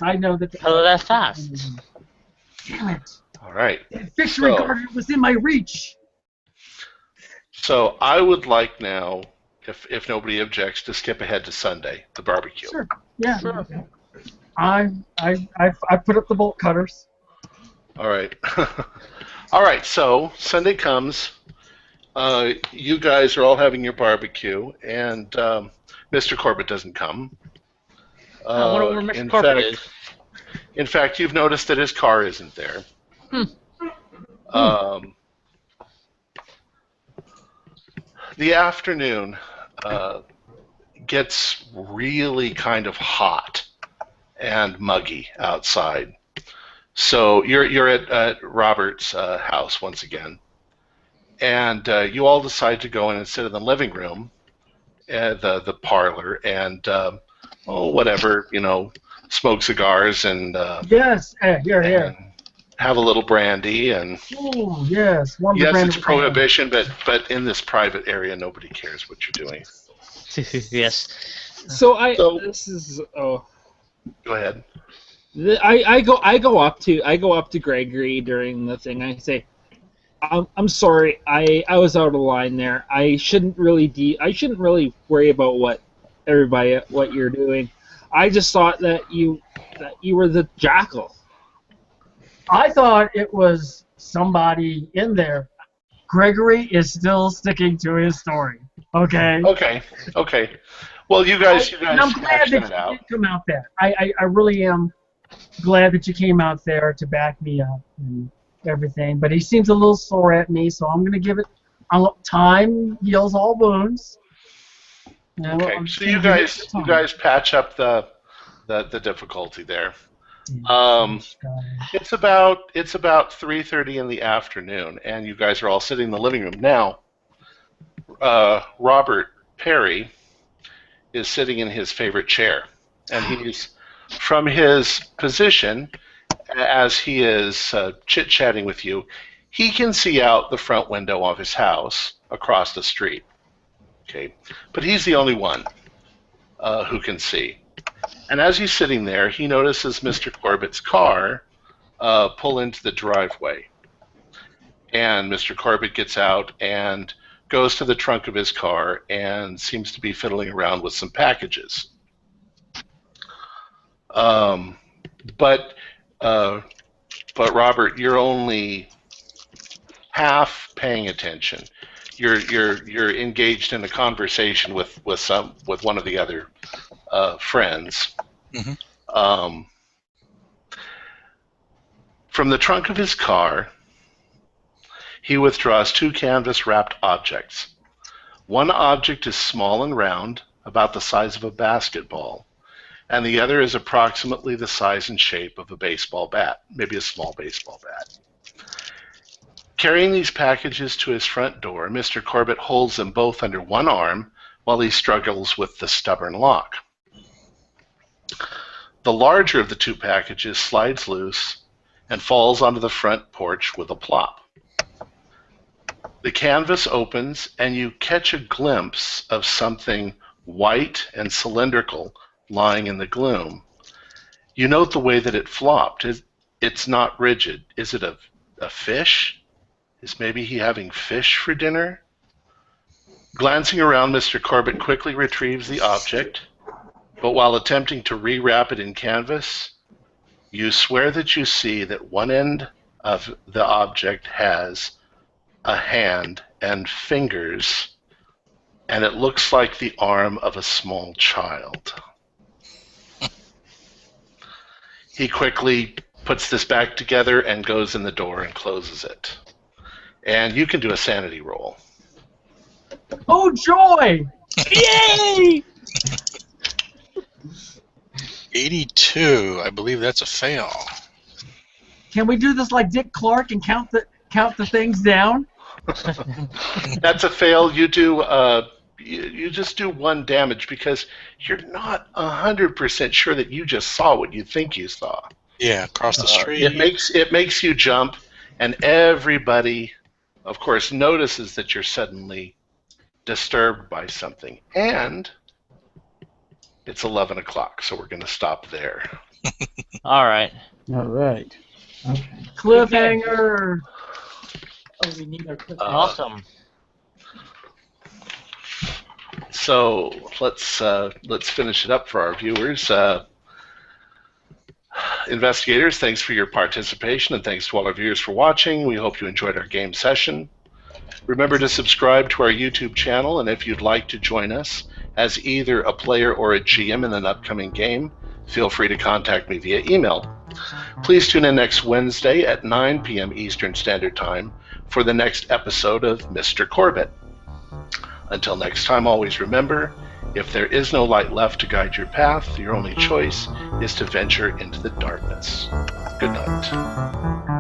I know that. Hello, that fast. Damn it! All right. That victory garden was in my reach. So I would like now, if nobody objects, to skip ahead to Sunday, the barbecue. Sure. Yeah. Sure. I put up the bolt cutters. All right. All right. So Sunday comes. You guys are all having your barbecue, and Mr. Corbitt doesn't come. I wonder where Mr. Corbitt is. In fact, you've noticed that his car isn't there. The afternoon gets really kind of hot and muggy outside. So you're at Robert's house once again, and you all decide to go in and sit in the living room, the parlor, and whatever, you know, smoke cigars and yes, here. And have a little brandy and. Oh yes, yes, it's prohibition, but in this private area, nobody cares what you're doing. Yes. So this is Go ahead. I go up to Gregory during the thing. I say, I'm sorry. I was out of line there. I shouldn't really worry about what you're doing. I just thought that you were the jackal. I thought it was somebody in there. Gregory is still sticking to his story. Okay. Okay. Well, you guys and I'm glad that you did come out there. I really am glad that you came out there to back me up and everything. But he seems a little sore at me, so I'm going to give it. Time heals all wounds. Okay. So you guys patch up the difficulty there. It's about 3:30 in the afternoon, and you guys are all sitting in the living room now. Robert Perry is sitting in his favorite chair, and he's from his position as he is chit-chatting with you. He can see out the front window of his house across the street. Okay, but he's the only one who can see. And as he's sitting there, he notices Mr. Corbitt's car pull into the driveway. And Mr. Corbitt gets out and goes to the trunk of his car and seems to be fiddling around with some packages. But Robert, you're only half paying attention. You're engaged in a conversation with one of the other friends. Mm-hmm. From the trunk of his car, he withdraws two canvas-wrapped objects. One object is small and round, about the size of a basketball, and the other is approximately the size and shape of a baseball bat, maybe a small baseball bat. Carrying these packages to his front door, Mr. Corbitt holds them both under one arm while he struggles with the stubborn lock. The larger of the two packages slides loose and falls onto the front porch with a plop. The canvas opens, and you catch a glimpse of something white and cylindrical lying in the gloom. You note the way that it flopped. It's not rigid. Is it a fish? Is maybe he having fish for dinner? Glancing around, Mr. Corbitt quickly retrieves the object, but while attempting to rewrap it in canvas, you swear that you see that one end of the object has a hand and fingers, and it looks like the arm of a small child. He quickly puts this back together and goes in the door and closes it. And you can do a sanity roll. Oh, joy! Yay! 82. I believe that's a fail. Can we do this like Dick Clark and count the things down? That's a fail. You do. You just do 1 damage because you're not 100% sure that you just saw what you think you saw. Yeah, across the street. It makes you jump, and everybody, of course, notices that you're suddenly disturbed by something. And it's 11 o'clock, so we're going to stop there. All right. All right. Okay. Cliffhanger! Oh, we need our clip. Awesome. So let's finish it up for our viewers. Investigators, thanks for your participation, and thanks to all our viewers for watching. We hope you enjoyed our game session. Remember to subscribe to our YouTube channel, and if you'd like to join us as either a player or a GM in an upcoming game, feel free to contact me via email. Please tune in next Wednesday at 9 p.m. Eastern Standard Time for the next episode of Mr. Corbitt. Until next time, always remember, if there is no light left to guide your path, your only choice is to venture into the darkness. Good night.